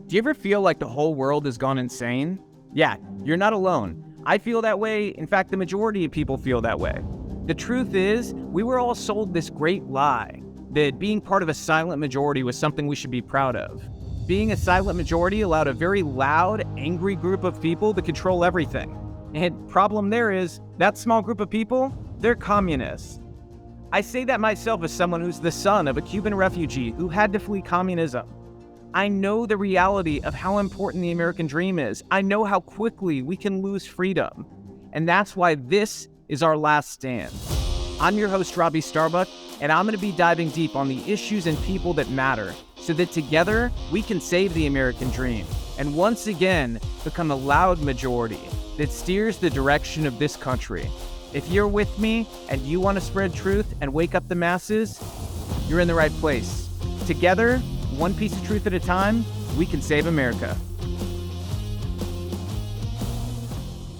Do you ever feel like the whole world has gone insane? Yeah, you're not alone. I feel that way. In fact, the majority of people feel that way. The truth is, we were all sold this great lie that being part of a silent majority was something we should be proud of. Being a silent majority allowed a very loud, angry group of people to control everything. And problem there is, that small group of people, they're communists. I say that myself as someone who's the son of a Cuban refugee who had to flee communism. I know the reality of how important the American dream is. I know how quickly we can lose freedom. And that's why this is our last stand. I'm your host, RobbyStarbuck, and I'm going to be diving deep on the issues and people that matter so that together we can save the American dream and once again become a loud majority that steers the direction of this country. If you're with me and you want to spread truth and wake up the masses, you're in the right place. Together, one piece of truth at a time, we can save America.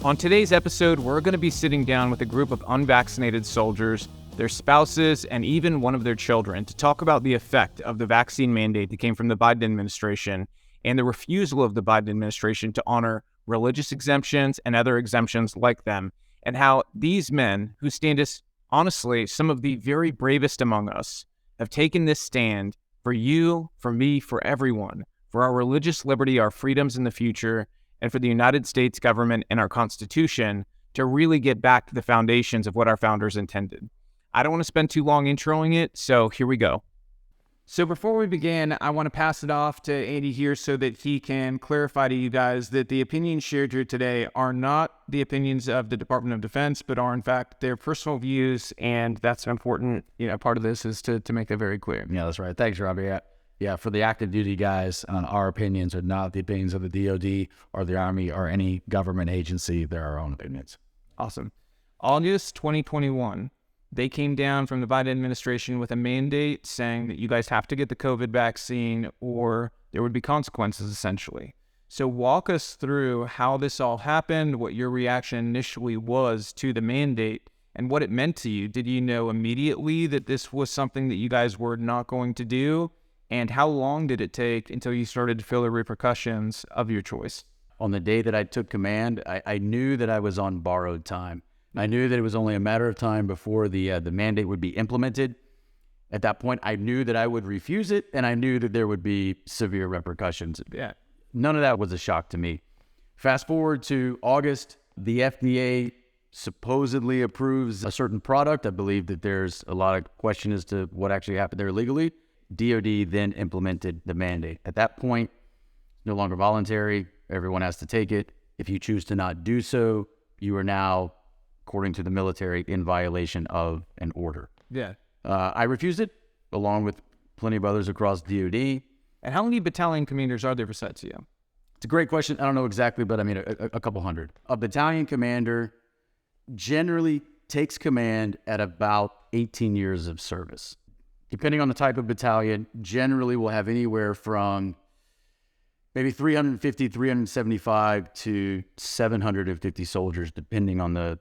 On today's episode, we're going to be sitting down with a group of unvaccinated soldiers, their spouses, and even one of their children to talk about the effect of the vaccine mandate that came from the Biden administration and the refusal of the Biden administration to honor religious exemptions and other exemptions like them, and how these men, who stand as, honestly, some of the very bravest among us, have taken this stand for you, for me, for everyone, for our religious liberty, our freedoms in the future, and for the United States government and our Constitution to really get back to the foundations of what our founders intended. I don't want to spend too long introing it, so here we go. So before we begin, I want to pass it off to Andy here so that he can clarify to you guys that the opinions shared here today are not the opinions of the Department of Defense, but are in fact their personal views, and that's an important part of this is to make that very clear. Yeah, that's right. Thanks, Robby. Yeah, for the active duty guys, our opinions are not the opinions of the DOD or the Army or any government agency. They're our own opinions. Awesome. August 2021. They came down from the Biden administration with a mandate saying that you guys have to get the COVID vaccine or there would be consequences, essentially. So walk us through how this all happened, what your reaction initially was to the mandate, and what it meant to you. Did you know immediately that this was something that you guys were not going to do? And how long did it take until you started to feel the repercussions of your choice? On the day that I took command, I knew that I was on borrowed time. I knew that it was only a matter of time before the mandate would be implemented. At that point, I knew that I would refuse it, and I knew that there would be severe repercussions. Yeah. None of that was a shock to me. Fast forward to August, the FDA supposedly approves a certain product. I believe that there's a lot of question as to what actually happened there legally. DOD then implemented the mandate. At that point, no longer voluntary. Everyone has to take it. If you choose to not do so, you are now, according to the military, in violation of an order. Yeah. I refused it, along with plenty of others across DOD. And how many battalion commanders are there besides you? It's a great question. I don't know exactly, but I mean a couple hundred. A battalion commander generally takes command at about 18 years of service. Depending on the type of battalion, generally will have anywhere from maybe 350, 375 to 750 soldiers, depending on the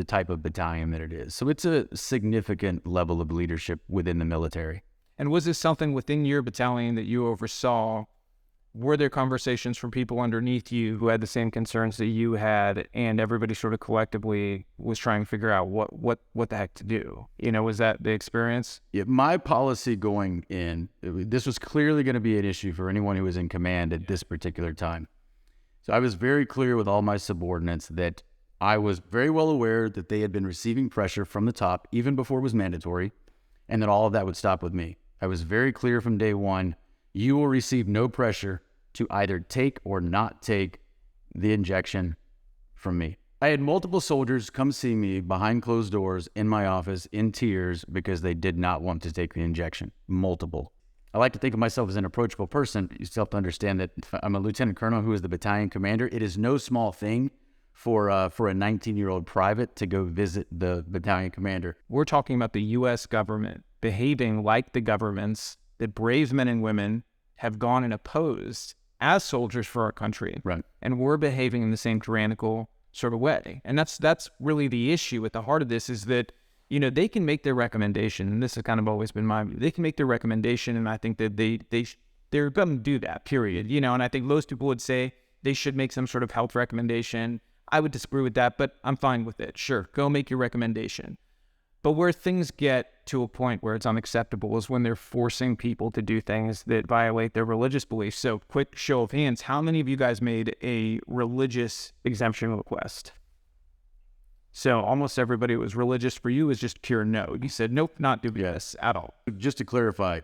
type of battalion that it is. So it's a significant level of leadership within the military. And was this something within your battalion that you oversaw? Were there conversations from people underneath you who had the same concerns that you had, and everybody sort of collectively was trying to figure out what the heck to do? Was that the experience? Yeah, my policy going in, this was clearly going to be an issue for anyone who was in command at this particular time. So I was very clear with all my subordinates that I was very well aware that they had been receiving pressure from the top, even before it was mandatory, and that all of that would stop with me. I was very clear from day one, you will receive no pressure to either take or not take the injection from me. I had multiple soldiers come see me behind closed doors in my office in tears because they did not want to take the injection. Multiple. I like to think of myself as an approachable person. You still have to understand that I'm a lieutenant colonel who is the battalion commander. It is no small thing for a 19-year-old private to go visit the battalion commander. We're talking about the U.S. government behaving like the governments that brave men and women have gone and opposed as soldiers for our country. Right. And we're behaving in the same tyrannical sort of way. And that's really the issue at the heart of this is that, they can make their recommendation. And this has kind of always been my view. They can make their recommendation. And I think that they they're going to do that, period. And I think most people would say they should make some sort of health recommendation. I would disagree with that, but I'm fine with it. Sure, go make your recommendation. But where things get to a point where it's unacceptable is when they're forcing people to do things that violate their religious beliefs. So, quick show of hands, how many of you guys made a religious exemption request? So almost everybody who was religious for you is just pure no. You said, nope, not doing this at all. Just to clarify,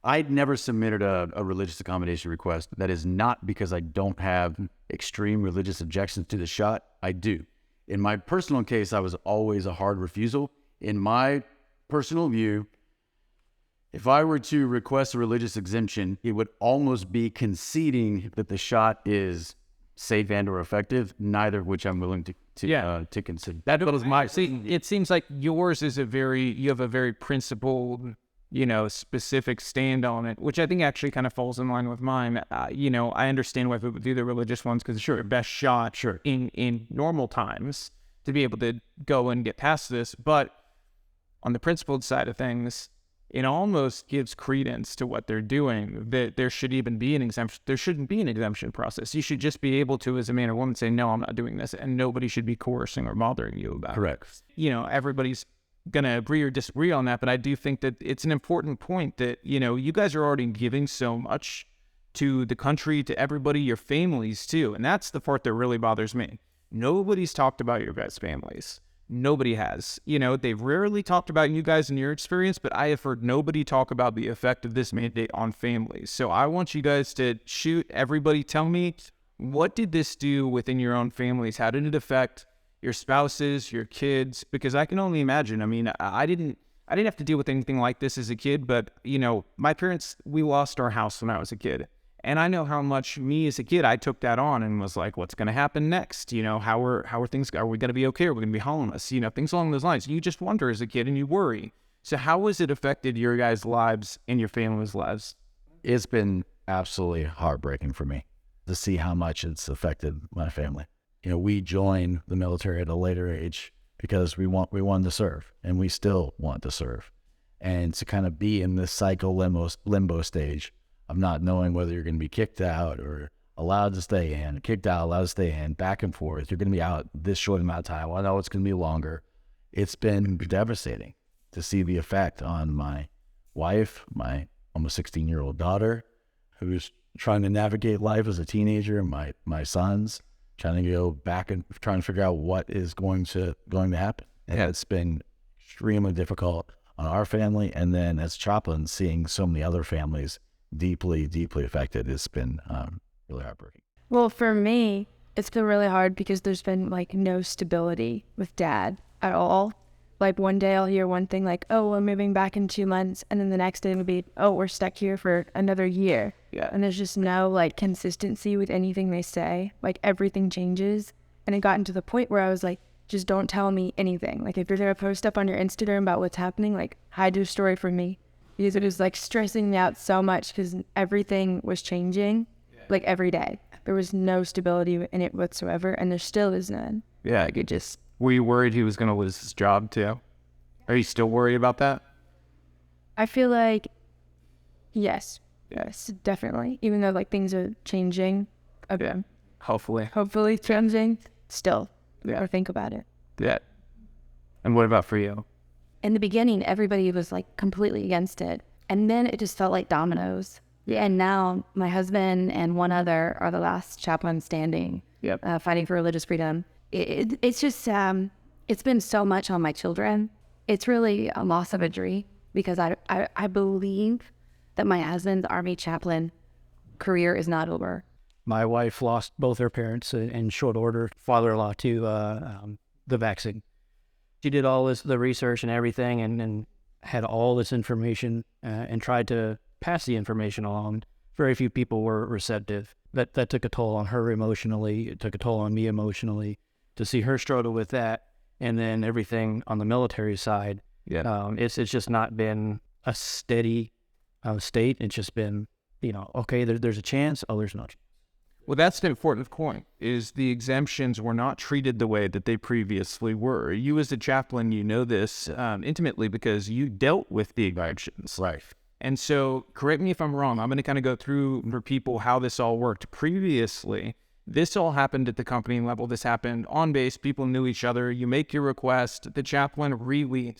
I'd never submitted a religious accommodation request. That is not because I don't have extreme religious objections to the shot. I do. In my personal case, I was always a hard refusal. In my personal view, if I were to request a religious exemption, it would almost be conceding that the shot is safe and or effective, neither of which I'm willing to consider. That was my. See, it seems like yours is you have a very principled, specific stand on it, which I think actually kind of falls in line with mine. I understand why people do the religious ones because it's your best shot in normal times to be able to go and get past this. But on the principled side of things, it almost gives credence to what they're doing, that there should even be an exemption. There shouldn't be an exemption process. You should just be able to, as a man or woman, say, no, I'm not doing this. And nobody should be coercing or bothering you about it. Correct. Everybody's going to agree or disagree on that. But I do think that it's an important point that, you guys are already giving so much to the country, to everybody, your families too. And that's the part that really bothers me. Nobody's talked about your guys' families. Nobody has. They've rarely talked about you guys and your experience, but I have heard nobody talk about the effect of this mandate on families. So I want you guys to everybody tell me, what did this do within your own families? How did it affect your spouses, your kids? Because I can only imagine. I mean, I didn't have to deal with anything like this as a kid, but my parents, we lost our house when I was a kid. And I know how much me as a kid, I took that on and was like, what's going to happen next? How are things, are we going to be okay? Are we going to be homeless? Things along those lines. You just wonder as a kid and you worry. So how has it affected your guys' lives and your family's lives? It's been absolutely heartbreaking for me to see how much it's affected my family. We joined the military at a later age because we wanted to serve, and we still want to serve. And to kind of be in this cycle limbo stage of not knowing whether you're going to be kicked out or allowed to stay in, kicked out, allowed to stay in, back and forth. You're going to be out this short amount of time. Well, I know it's going to be longer. It's been devastating to see the effect on my wife, my almost 16-year-old daughter, who's trying to navigate life as a teenager, my sons, trying to go back and trying to figure out what is going to happen. And it's been extremely difficult on our family. And then as chaplain, seeing so many other families deeply, deeply affected, it's been really heartbreaking. Well, for me, it's been really hard because there's been no stability with Dad at all. One day I'll hear one thing oh, we're moving back in 2 months. And then the next day it'll be, oh, we're stuck here for another year. Yeah. And there's just no consistency with anything they say. Everything changes. And it gotten to the point where I was just don't tell me anything. If you're going to post up on your Instagram about what's happening, hide your story from me. Because it was stressing me out so much because everything was changing every day. There was no stability in it whatsoever, and there still is none. Yeah, were you worried he was going to lose his job too? Are you still worried about that? I feel yes, definitely. Even though things are changing a bit. Hopefully changing. Still, we gotta think about it. Yeah. And what about for you? In the beginning, everybody was completely against it. And then it just felt like dominoes. Yeah. And now my husband and one other are the last chaplain standing, fighting for religious freedom. It's just, it's been so much on my children. It's really a loss of a dream because I believe that my husband's Army chaplain career is not over. My wife lost both her parents in short order, father-in-law to the vaccine. She did all the research and everything and had all this information and tried to pass the information along. Very few people were receptive. That took a toll on her emotionally. It took a toll on me emotionally to see her struggle with that. And then everything on the military side. Yeah. It's just not been a steady state. It's just been, okay, there's a chance. Oh, there's no chance. Well, that's the important point, is the exemptions were not treated the way that they previously were. You as a chaplain, you know this intimately because you dealt with the exemptions. Right. And so, correct me if I'm wrong, I'm going to kind of go through for people how this all worked. Previously, this all happened at the company level. This happened on base. People knew each other. You make your request. The chaplain really,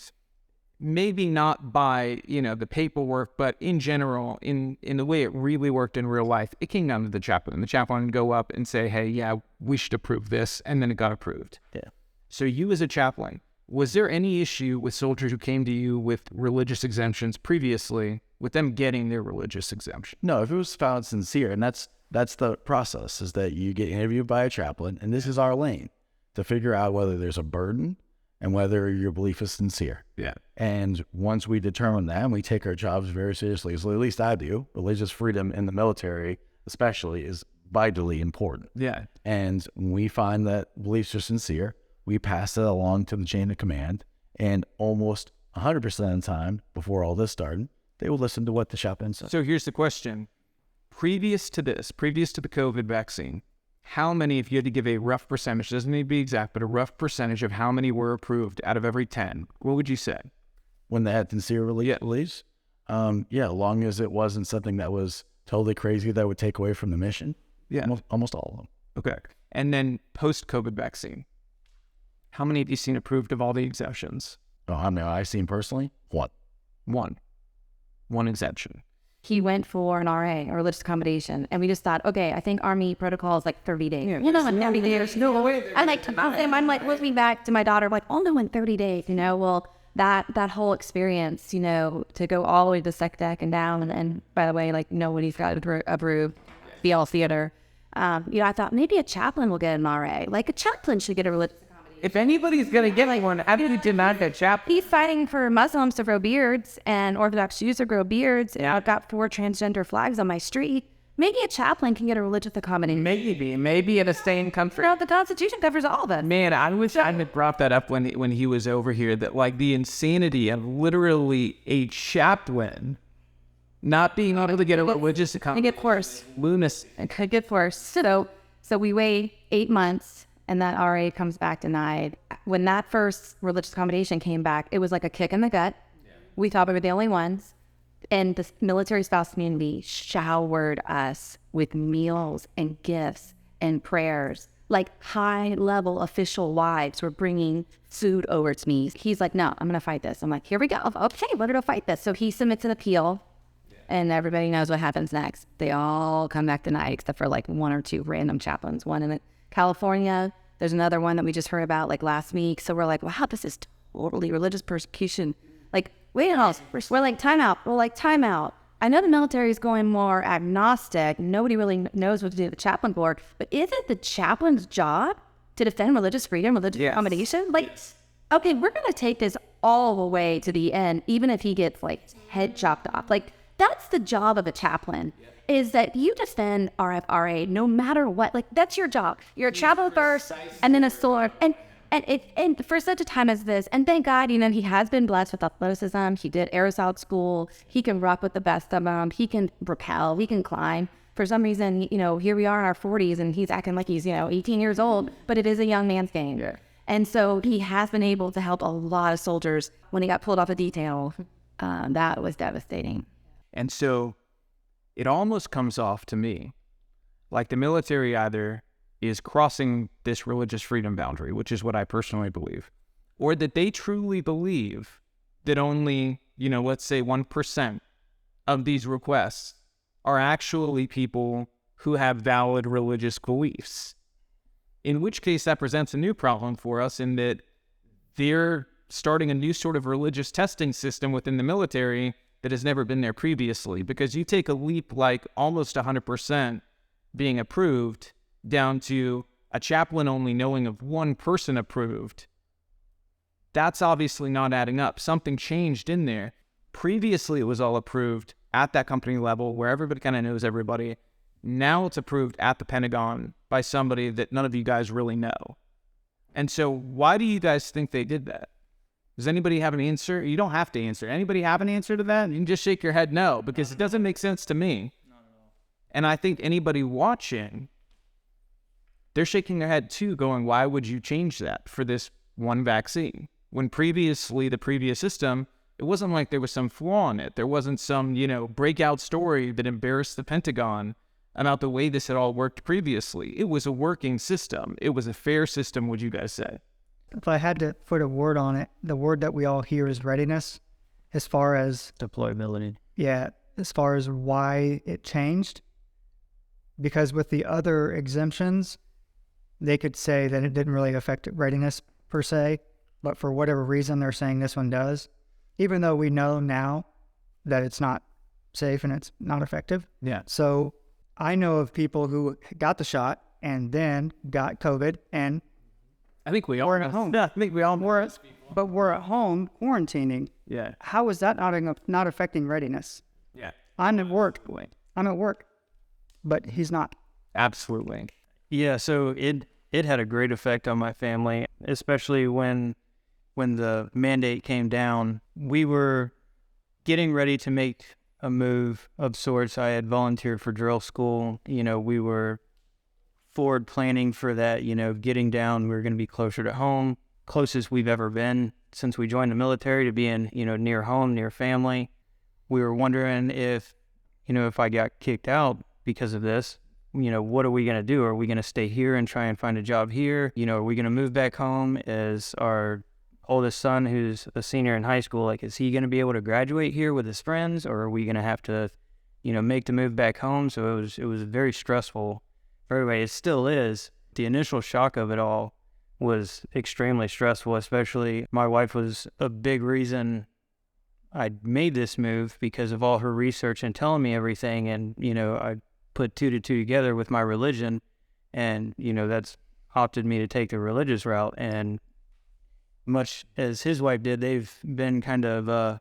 maybe not by, the paperwork, but in general, in the way it really worked in real life, it came down to the chaplain. The chaplain would go up and say, hey, yeah, we should approve this. And then it got approved. Yeah. So you as a chaplain, was there any issue with soldiers who came to you with religious exemptions previously, with them getting their religious exemption? No, if it was found sincere, and that's the process, is that you get interviewed by a chaplain, and this is our lane, to figure out whether there's a burden and whether your belief is sincere. Yeah. And once we determine that, and we take our jobs very seriously, so at least I do, religious freedom in the military especially is vitally important. Yeah. And when we find that beliefs are sincere, we pass it along to the chain of command, and almost 100% of the time, before all this started, they will listen to what the chaplain says. So here's the question. Previous to the COVID vaccine, how many, if you had to give a rough percentage, doesn't need to be exact, but a rough percentage of how many were approved out of every 10, what would you say? When they had sincere beliefs, as long as it wasn't something that was totally crazy that would take away from the mission, almost all of them. Okay. And then post-COVID vaccine, how many have you seen approved of all the exemptions? Oh, I mean, I've seen personally, One exemption. He went for an RA, or religious accommodation, and we just thought, okay, I think Army protocol is like 30 days. Yeah, 30 days. No way. I'm like looking back to my daughter, I'm like, oh no, in 30 days, well, that whole experience, to go all the way to the sec deck and down, and by the way, like nobody's got approved, BL theater. I thought maybe a chaplain will get an RA. Like a chaplain should get a religious accommodation. If anybody's going to get one, how do you demand a chaplain? He's fighting for Muslims to grow beards and Orthodox Jews to grow beards. And I've got 4 transgender flags on my street. Maybe a chaplain can get a religious accommodation. Maybe in a sane country. No, the Constitution covers all of it. Man, I wish I had brought that up when he was over here, that like the insanity of literally a chaplain not being able to get a religious accommodation. It get worse. Lunacy. It could get worse. So we wait 8 months, and that RA comes back denied. When that first religious accommodation came back, it was like a kick in the gut. Yeah. We thought we were the only ones. And the military spouse community showered us with meals and gifts and prayers. Like high-level official wives were bringing food over to me. He's like, no, I'm going to fight this. I'm like, here we go. Okay, we're going to fight this. So he submits an appeal, and everybody knows what happens next. They all come back denied, except for like 1 or 2 random chaplains. One in California. There's another one that we just heard about like last week. So we're like, wow, this is totally religious persecution. Like, wait a minute. We're like, time out. I know the military is going more agnostic. Nobody really knows what to do with the chaplain board. But is it the chaplain's job to defend religious freedom, religious accommodation? Like, okay, we're going to take this all the way to the end, even if he gets like head chopped off. Like, that's the job of a chaplain. Is that you defend RFRA no matter what. Like, that's your job. You're a chaplain first, and then a sword. And for such a time as this, and thank God, he has been blessed with athleticism. He did aerosol school. He can rock with the best of them. He can rappel. He can climb. For some reason, here we are in our 40s, and he's acting like he's, 18 years old, but it is a young man's game. Yeah. And so he has been able to help a lot of soldiers. When he got pulled off a detail, that was devastating. And so it almost comes off to me like the military either is crossing this religious freedom boundary, which is what I personally believe, or that they truly believe that only, let's say 1% of these requests are actually people who have valid religious beliefs. In which case that presents a new problem for us in that they're starting a new sort of religious testing system within the military that has never been there previously, because you take a leap like almost 100% being approved down to a chaplain only knowing of 1 person approved. That's obviously not adding up. Something changed in there. Previously, it was all approved at that company level where everybody kind of knows everybody. Now it's approved at the Pentagon by somebody that none of you guys really know. And so why do you guys think they did that? Does anybody have an answer? You don't have to answer. Anybody have an answer to that? You can just shake your head no, because it doesn't make sense to me. Not at all. And I think anybody watching, they're shaking their head too, going, why would you change that for this one vaccine? When previously, the previous system It wasn't like there was some flaw in it. There wasn't some, breakout story that embarrassed the Pentagon about the way this had all worked previously. It was a working system. It was a fair system, would you guys say? If I had to put a word on it, the word that we all hear is readiness, as far as Deployability. as far as why it changed. Because with the other exemptions, they could say that it didn't really affect readiness per se, but for whatever reason, they're saying this one does, even though we know now that it's not safe and it's not effective. Yeah. So I know of people who got the shot and then got COVID, and I think we all we're at home. Yeah, I think we all But we're at home quarantining. Yeah. How is that not affecting readiness? Yeah. I'm at work, but he's not. Absolutely. Yeah, so it had a great effect on my family, especially when the mandate came down. We were getting ready to make a move of sorts. I had volunteered for drill school. We were forward planning for that, getting down. We were going to be closer to home, closest we've ever been since we joined the military, to being, near home, near family. We were wondering if I got kicked out because of this, what are we going to do? Are we going to stay here and try and find a job here? Are we going to move back home? Is our oldest son, who's a senior in high school, is he going to be able to graduate here with his friends, or are we going to have to, make the move back home? So it was very stressful for everybody. It still is. The initial shock of it all was extremely stressful, especially my wife was a big reason I made this move because of all her research and telling me everything. And, I put 2 to 2 together with my religion, and, that's opted me to take the religious route. And much as his wife did, they've been kind of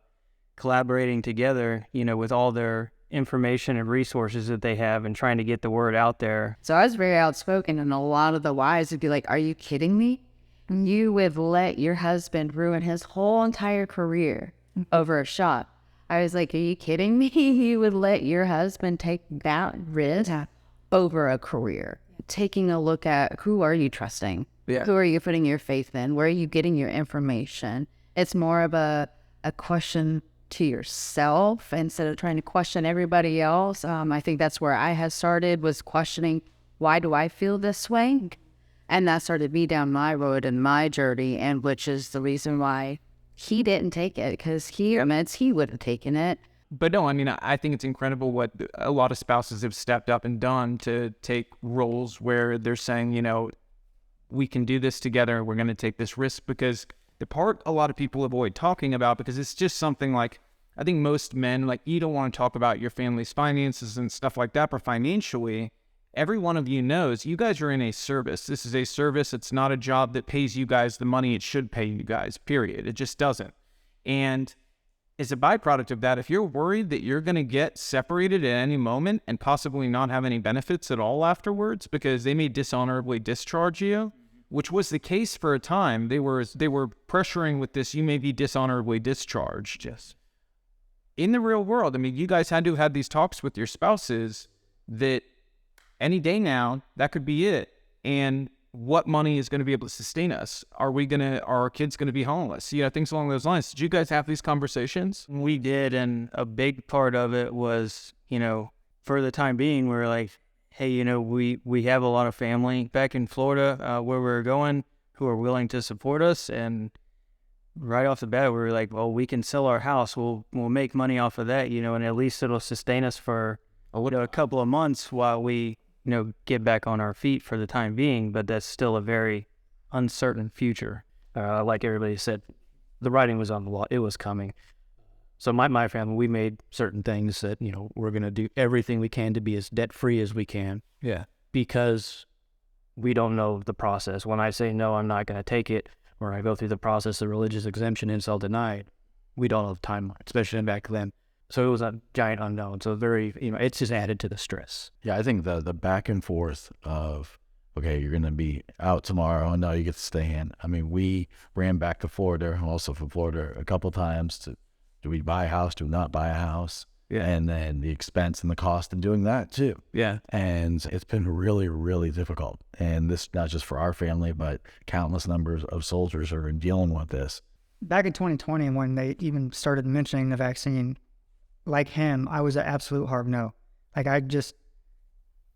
collaborating together, with all their information and resources that they have and trying to get the word out there. So I was very outspoken, and a lot of the wives would be like, are you kidding me? You would let your husband ruin his whole entire career over a shot. I was like, are you kidding me? You would let your husband take that risk over a career. Taking a look at, who are you trusting? Yeah. Who are you putting your faith in? Where are you getting your information? It's more of a question to yourself instead of trying to question everybody else. I think that's where I had started, was questioning, why do I feel this way? And that started me down my road and my journey, and which is the reason why he didn't take it, because he would have taken it. But no, I think it's incredible what a lot of spouses have stepped up and done to take roles where they're saying, we can do this together. We're going to take this risk, because the part a lot of people avoid talking about, because it's just something like, I think most men, you don't want to talk about your family's finances and stuff like that, but financially, every one of you knows you guys are in a service. This is a service. It's not a job that pays you guys the money it should pay you guys, period. It just doesn't. And as a byproduct of that, if you're worried that you're going to get separated at any moment and possibly not have any benefits at all afterwards because they may dishonorably discharge you, which was the case for a time, they were pressuring with this, you may be dishonorably discharged. Yes. In the real world, you guys had to have these talks with your spouses that any day now, that could be it. And what money is going to be able to sustain us? Are our kids going to be homeless? Things along those lines. Did you guys have these conversations? We did, and a big part of it was, for the time being, we were like, hey, we have a lot of family back in Florida where we're going who are willing to support us. And right off the bat, we were like, well, we can sell our house. We'll make money off of that, and at least it'll sustain us for a couple of months while we, get back on our feet for the time being. But that's still a very uncertain future. Like everybody said, the writing was on the wall. It was coming. So my family, we made certain things that, we're going to do everything we can to be as debt-free as we can. Yeah. Because we don't know the process. When I say, no, I'm not going to take it, or I go through the process of religious exemption, insult denied, we don't know the timeline, especially back then. So it was a giant unknown. So very, it's just added to the stress. Yeah, I think the back and forth of, okay, you're going to be out tomorrow, and now you get to stay in. We ran back to Florida, also from Florida, a couple times to, do we buy a house? Do we not buy a house? Yeah. And then the expense and the cost in doing that too. Yeah. And it's been really, really difficult. And this, not just for our family, but countless numbers of soldiers are dealing with this. back in 2020, when they even started mentioning the vaccine, like him, I was an absolute hard no. Like it just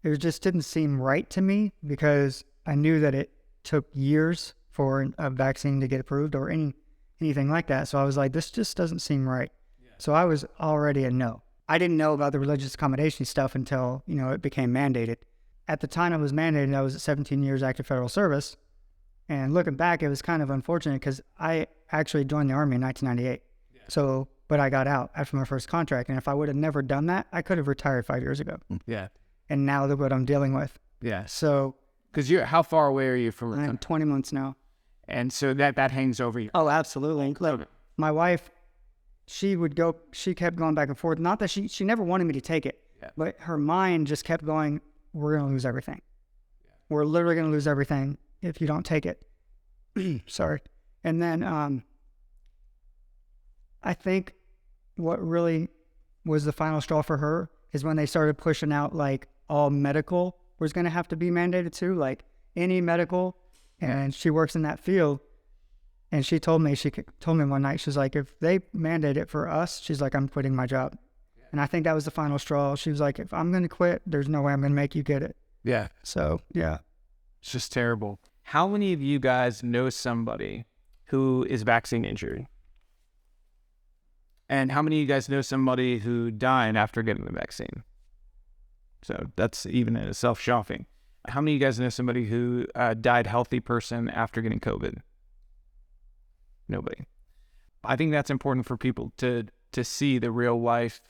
didn't seem right to me, because I knew that it took years for a vaccine to get approved or anything like that. So I was like, this just doesn't seem right. Yeah. So I was already a no. I didn't know about the religious accommodation stuff until, it became mandated. At the time it was mandated, I was at 17 years active federal service. And looking back, it was kind of unfortunate because I actually joined the Army in 1998. Yeah. So, but I got out after my first contract. And if I would have never done that, I could have retired 5 years ago. Yeah. And now look what I'm dealing with. Yeah. So. Because how far away are you from? I'm 20 months now. And so that hangs over you. Oh, absolutely. Look, my wife, she kept going back and forth. Not that she never wanted me to take it, but her mind just kept going, we're going to lose everything. Yeah. We're literally going to lose everything if you don't take it. Sorry. And then I think what really was the final straw for her is when they started pushing out like all medical was going to have to be mandated too, like any medical. And she works in that field. And she told me one night, she's like, if they mandate it for us, she's like, I'm quitting my job. Yeah. And I think that was the final straw. She was like, if I'm going to quit, there's no way I'm going to make you get it. Yeah. So, yeah. It's just terrible. How many of you guys know somebody who is vaccine injured? And how many of you guys know somebody who died after getting the vaccine? So that's even in itself shocking. How many of you guys know somebody who died healthy person after getting COVID? Nobody. I think that's important for people to see the real life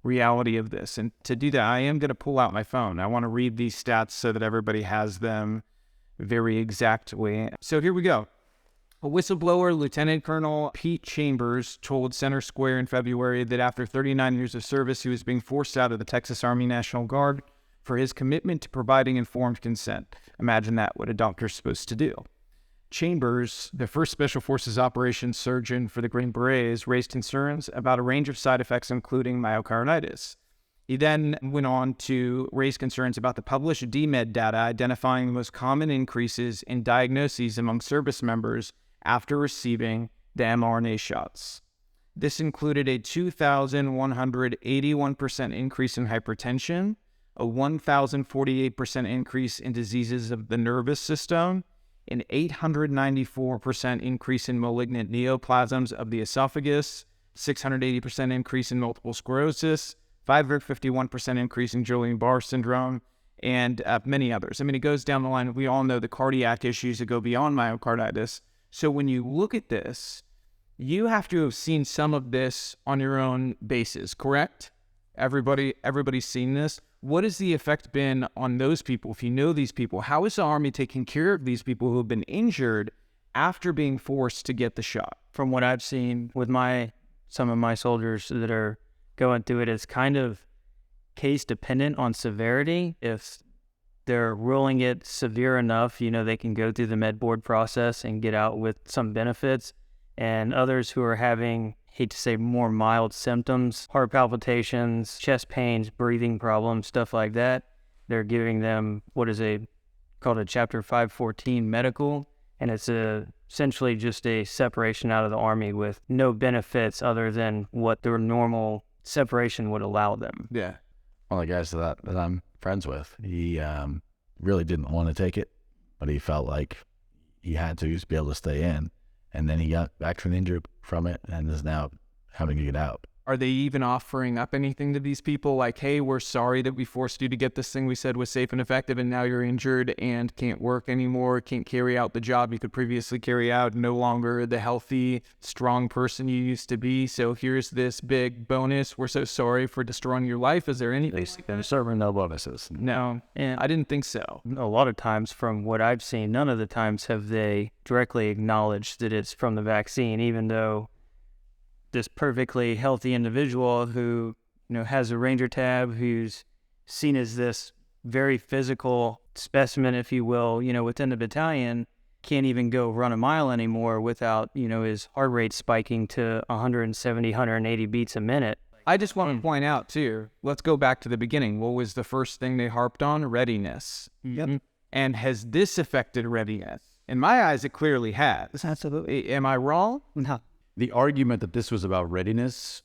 reality of this. And to do that, I am going to pull out my phone. I want to read these stats so that everybody has them very exactly. So here we go. A whistleblower, Lieutenant Colonel Pete Chambers, told Center Square in February that after 39 years of service, he was being forced out of the Texas Army National Guard for his commitment to providing informed consent. Imagine that, what a doctor's supposed to do. Chambers, the first Special Forces operations surgeon for the Green Berets, raised concerns about a range of side effects, including myocarditis. He then went on to raise concerns about the published DMED data identifying the most common increases in diagnoses among service members after receiving the mRNA shots. This included a 2,181% increase in hypertension, a 1,048% increase in diseases of the nervous system, an 894% increase in malignant neoplasms of the esophagus, 680% increase in multiple sclerosis, 551% increase in Guillain-Barré syndrome, and many others. I mean, it goes down the line. We all know the cardiac issues that go beyond myocarditis. So when you look at this, you have to have seen some of this on your own basis, correct? Everybody's seen this. What has the effect been on those people? If you know these people, how is the Army taking care of these people who have been injured after being forced to get the shot? From what I've seen with some of my soldiers that are going through it, it's kind of case dependent on severity. If they're ruling it severe enough, they can go through the med board process and get out with some benefits. And others who are having, hate to say, more mild symptoms, heart palpitations, chest pains, breathing problems, stuff like that, they're giving them what is called a Chapter 514 medical, and it's essentially just a separation out of the Army with no benefits other than what their normal separation would allow them. Yeah. One of the guys that I'm friends with, he really didn't want to take it, but he felt like he had to be able to stay in. And then he got back from injury from it and is now having to get out. Are they even offering up anything to these people like, hey, we're sorry that we forced you to get this thing we said was safe and effective, and now you're injured and can't work anymore, can't carry out the job you could previously carry out, no longer the healthy, strong person you used to be, so here's this big bonus. We're so sorry for destroying your life. Is there anything? There's certainly no bonuses. No, and I didn't think so. A lot of times, from what I've seen, none of the times have they directly acknowledged that it's from the vaccine, even though this perfectly healthy individual who, has a Ranger tab, who's seen as this very physical specimen, if you will, within the battalion, can't even go run a mile anymore without, his heart rate spiking to 170, 180 beats a minute. I just want to point out, too, let's go back to the beginning. What was the first thing they harped on? Readiness. Yep. And has this affected readiness? In my eyes, it clearly has. Absolutely. Am I wrong? No. the argument that this was about readiness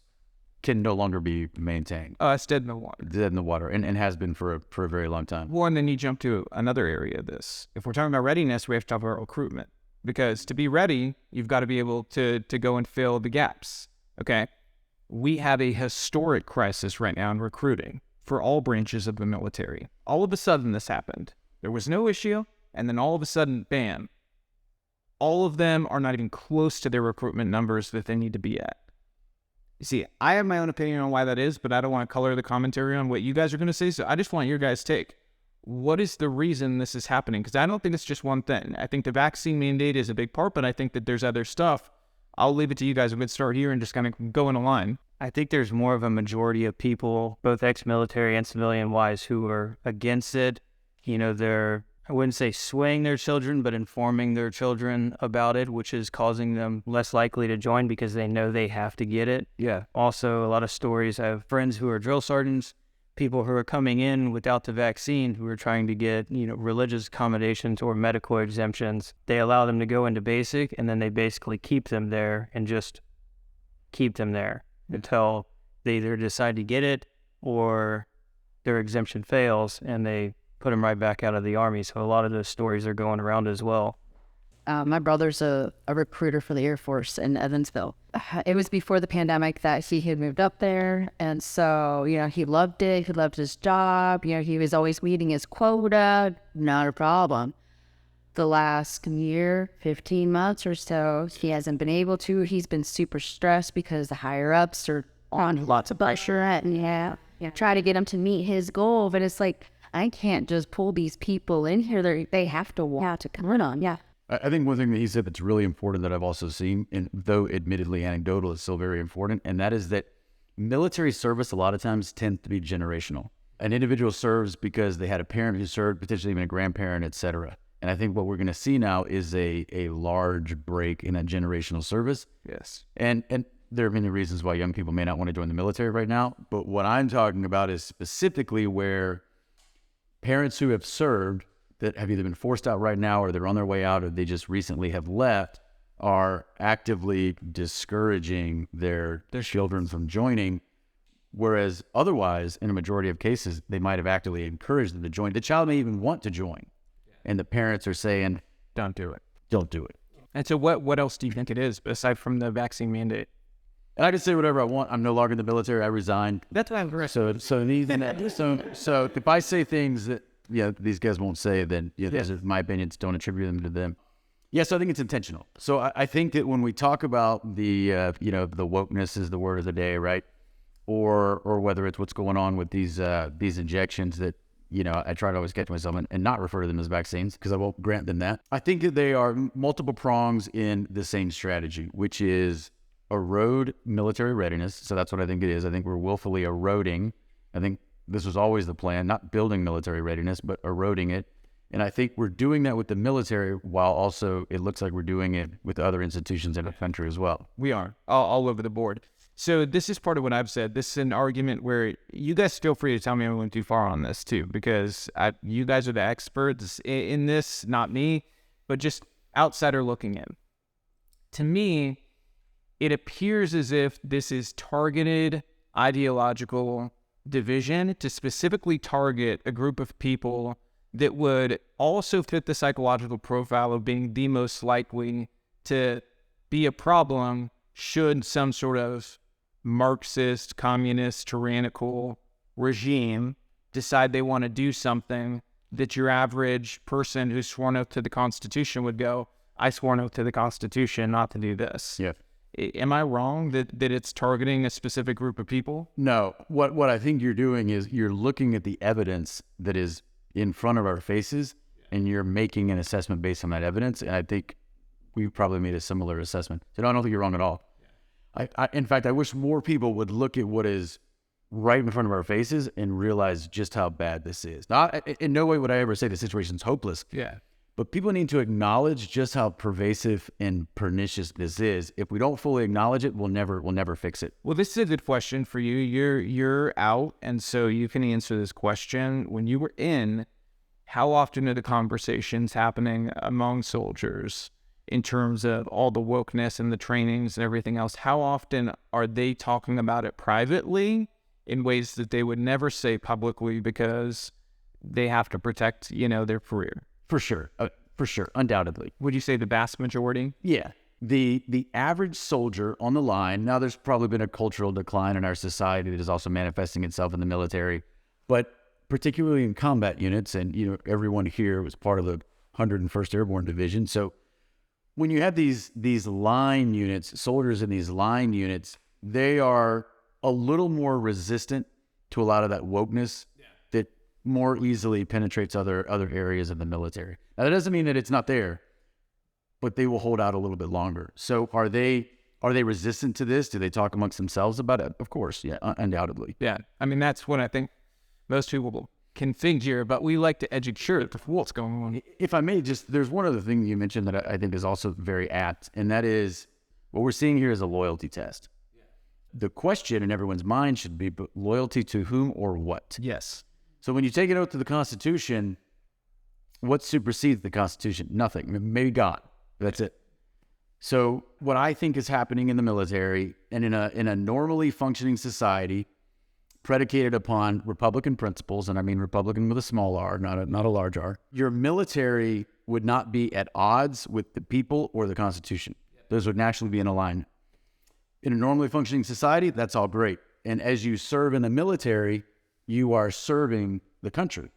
can no longer be maintained. It's dead in the water. Dead in the water, and has been for a very long time. Well, and then you jump to another area of this. If we're talking about readiness, we have to talk about recruitment. Because to be ready, you've got to be able to go and fill the gaps, okay? We have a historic crisis right now in recruiting for all branches of the military. All of a sudden, this happened. There was no issue, and then all of a sudden, bam. All of them are not even close to their recruitment numbers that they need to be at. You see, I have my own opinion on why that is, but I don't want to color the commentary on what you guys are going to say, so I just want your guys' take. What is the reason this is happening? Because I don't think it's just one thing. I think the vaccine mandate is a big part, but I think that there's other stuff. I'll leave it to you guys. I'm going to start here and just kind of go in a line. I think there's more of a majority of people, both ex-military and civilian-wise, who are against it. You know, they're, I wouldn't say swaying their children, but informing their children about it, which is causing them less likely to join because they know they have to get it. Yeah. Also, a lot of stories, I have friends who are drill sergeants, people who are coming in without the vaccine, who are trying to get, religious accommodations or medical exemptions. They allow them to go into basic, and then they basically keep them there and just keep them there until they either decide to get it or their exemption fails, and they put them right back out of the Army. So a lot of those stories are going around as well. My brother's a recruiter for the Air Force in Evansville. It was before the pandemic that he had moved up there. And so, he loved it. He loved his job. He was always meeting his quota. Not a problem. The last year, 15 months or so, he hasn't been able to. He's been super stressed because the higher ups are on lots of pressure. And try to get him to meet his goal. But it's like, I can't just pull these people in here. They have to come on. Yeah. I think one thing that he said that's really important that I've also seen, and though admittedly anecdotal, is still very important, and that is that military service a lot of times tends to be generational. An individual serves because they had a parent who served, potentially even a grandparent, etc. And I think what we're going to see now is a large break in that generational service. Yes. And there are many reasons why young people may not want to join the military right now, but what I'm talking about is specifically where parents who have served that have either been forced out right now or they're on their way out or they just recently have left are actively discouraging their children from joining, whereas otherwise, in a majority of cases, they might have actively encouraged them to join. The child may even want to join, and the parents are saying, Don't do it. don't do it. And so what else do you think it is, aside from the vaccine mandate? And I can say whatever I want. I'm no longer in the military. I resigned. That's what I'm So if I say things that these guys won't say, then these are my opinions. Don't attribute them to them. So I think it's intentional. So I think that when we talk about the the wokeness is the word of the day, right? Or whether it's what's going on with these injections that I try to always catch myself and not refer to them as vaccines because I won't grant them that. I think that they are multiple prongs in the same strategy, which is erode military readiness. So that's what I think it is. I think we're willfully eroding. I think this was always the plan, not building military readiness, but eroding it. And I think we're doing that with the military while also it looks like we're doing it with other institutions in the country as well. We are all over the board. So this is part of what I've said. This is an argument where you guys feel free to tell me I went too far on this too, because you guys are the experts in this, not me, but just outsider looking in. To me, it appears as if this is targeted ideological division to specifically target a group of people that would also fit the psychological profile of being the most likely to be a problem should some sort of Marxist, communist, tyrannical regime decide they want to do something that your average person who's sworn oath to the Constitution would go, I swore an oath to the Constitution not to do this. Yeah. Am I wrong that it's targeting a specific group of people? No. What I think you're doing is you're looking at the evidence that is in front of our faces, and you're making an assessment based on that evidence. And I think we probably made a similar assessment. So I don't think you're wrong at all. In fact, I wish more people would look at what is right in front of our faces and realize just how bad this is. Not in no way would I ever say the situation's hopeless. Yeah. But people need to acknowledge just how pervasive and pernicious this is. If we don't fully acknowledge it, we'll never fix it. Well, this is a good question for you. You're out, and so you can answer this question. When you were in, how often are the conversations happening among soldiers? in terms of all the wokeness and the trainings and everything else, how often are they talking about it privately in ways that they would never say publicly because they have to protect, their career? For sure, undoubtedly. Would you say the vast majority? Yeah. The average soldier on the line, now there's probably been a cultural decline in our society that is also manifesting itself in the military, but particularly in combat units, and everyone here was part of the 101st Airborne Division. So when you have these line units, soldiers in these line units, they are a little more resistant to a lot of that wokeness that more easily penetrates other areas of the military. Now that doesn't mean that it's not there, but they will hold out a little bit longer. So are they resistant to this? Do they talk amongst themselves about it? Of course, yeah, undoubtedly. Yeah, I mean, that's what I think most people can figure, but we like to educate what's going on. If I may, there's one other thing you mentioned that I think is also very apt, and that is what we're seeing here is a loyalty test. Yeah. The question in everyone's mind should be loyalty to whom or what? Yes. So when you take an oath to the Constitution, what supersedes the Constitution? Nothing. Maybe God. That's it. So what I think is happening in the military and in a normally functioning society predicated upon Republican principles, and I mean Republican with a small r, not a large r, your military would not be at odds with the people or the Constitution. Those would naturally be in alignment. In a normally functioning society, that's all great. And as you serve in the military, you are serving the country.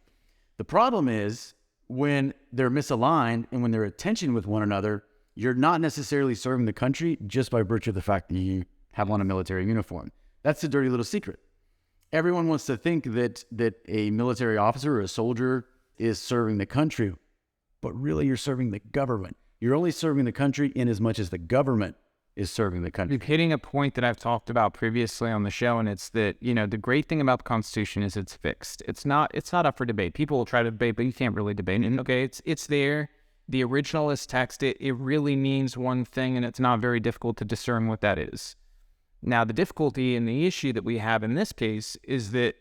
The problem is when they're misaligned and when they're at tension with one another, you're not necessarily serving the country just by virtue of the fact that you have on a military uniform. That's the dirty little secret. Everyone wants to think that a military officer or a soldier is serving the country, but really you're serving the government. You're only serving the country in as much as the government is serving the country. You're hitting a point that I've talked about previously on the show, and it's that, the great thing about the Constitution is it's fixed. It's not up for debate. People will try to debate, but you can't really debate. And okay, it's there. The originalist text, it really means one thing, and it's not very difficult to discern what that is. Now, the difficulty and the issue that we have in this case is that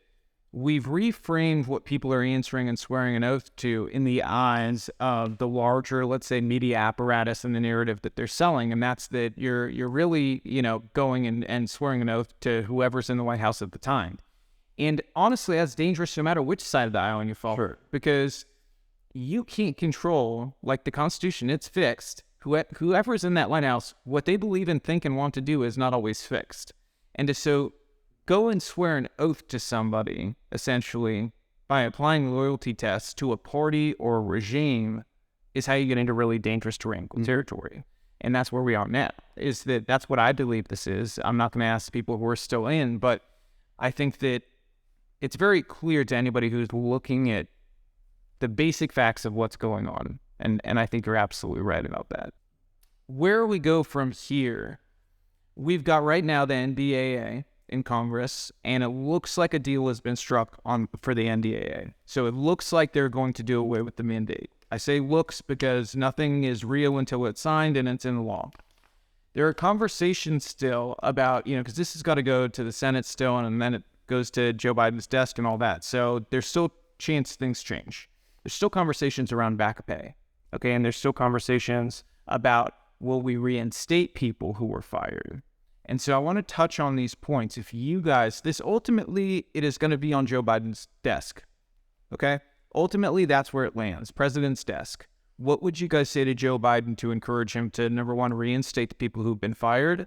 we've reframed what people are answering and swearing an oath to in the eyes of the larger, let's say, media apparatus and the narrative that they're selling. And that's that you're really, going and swearing an oath to whoever's in the White House at the time. And honestly, that's dangerous no matter which side of the aisle you fall. Sure. Because you can't control, like the Constitution, it's fixed. Whoever's in that White House, what they believe and think and want to do is not always fixed. And to so go and swear an oath to somebody, essentially, by applying loyalty tests to a party or a regime is how you get into really dangerous territory. And that's where we are now, that's what I believe this is. I'm not going to ask people who are still in, but I think that it's very clear to anybody who's looking at the basic facts of what's going on. And I think you're absolutely right about that. Where we go from here, we've got right now the NDAA in Congress, and it looks like a deal has been struck for the NDAA. So it looks like they're going to do away with the mandate. I say looks because nothing is real until it's signed and it's in law. There are conversations still about, because this has got to go to the Senate still, and then it goes to Joe Biden's desk and all that. So there's still chance things change. There's still conversations around back pay. Okay, and there's still conversations about, will we reinstate people who were fired? And so I want to touch on these points. If you guys, this ultimately, it is going to be on Joe Biden's desk. Okay? Ultimately, that's where it lands, president's desk. What would you guys say to Joe Biden to encourage him to, number one, reinstate the people who've been fired?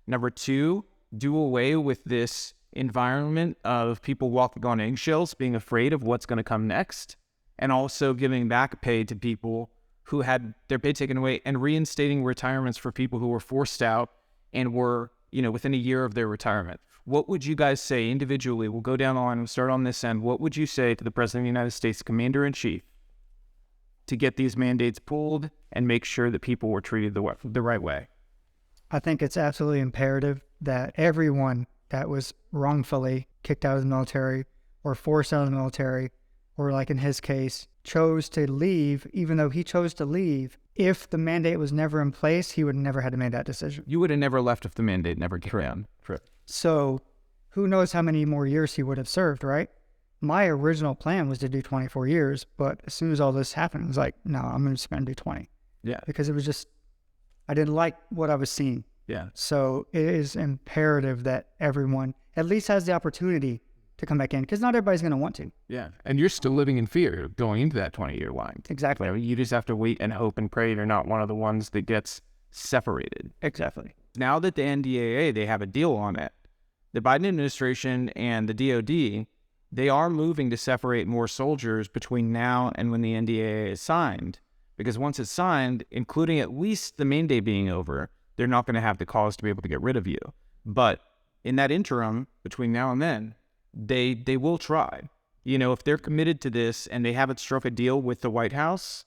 Number two, do away with this environment of people walking on eggshells, being afraid of what's going to come next, and also giving back pay to people who had their pay taken away, and reinstating retirements for people who were forced out and were, within a year of their retirement. What would you guys say individually? We'll go down the line and start on this end. What would you say to the President of the United States, Commander-in-Chief, to get these mandates pulled and make sure that people were treated the right way? I think it's absolutely imperative that everyone that was wrongfully kicked out of the military or forced out of the military, or like in his case, chose to leave, even though he chose to leave, if the mandate was never in place, he would never had to make that decision. You would have never left if the mandate never came down. Correct. So who knows how many more years he would have served, right? My original plan was to do 24 years, but as soon as all this happened, I was like, no, I'm just going to do 20. Yeah. Because it was just I didn't like what I was seeing. Yeah. So it is imperative that everyone at least has the opportunity to come back in, because not everybody's going to want to. Yeah. And you're still living in fear going into that 20-year line. Exactly. You just have to wait and hope and pray you're not one of the ones that gets separated. Exactly. Now that the NDAA, they have a deal on it, the Biden administration and the DOD, they are moving to separate more soldiers between now and when the NDAA is signed. Because once it's signed, including at least the mandate being over, they're not going to have the cause to be able to get rid of you. But in that interim, between now and then, they will try. You know, if they're committed to this and they haven't struck a deal with the White House,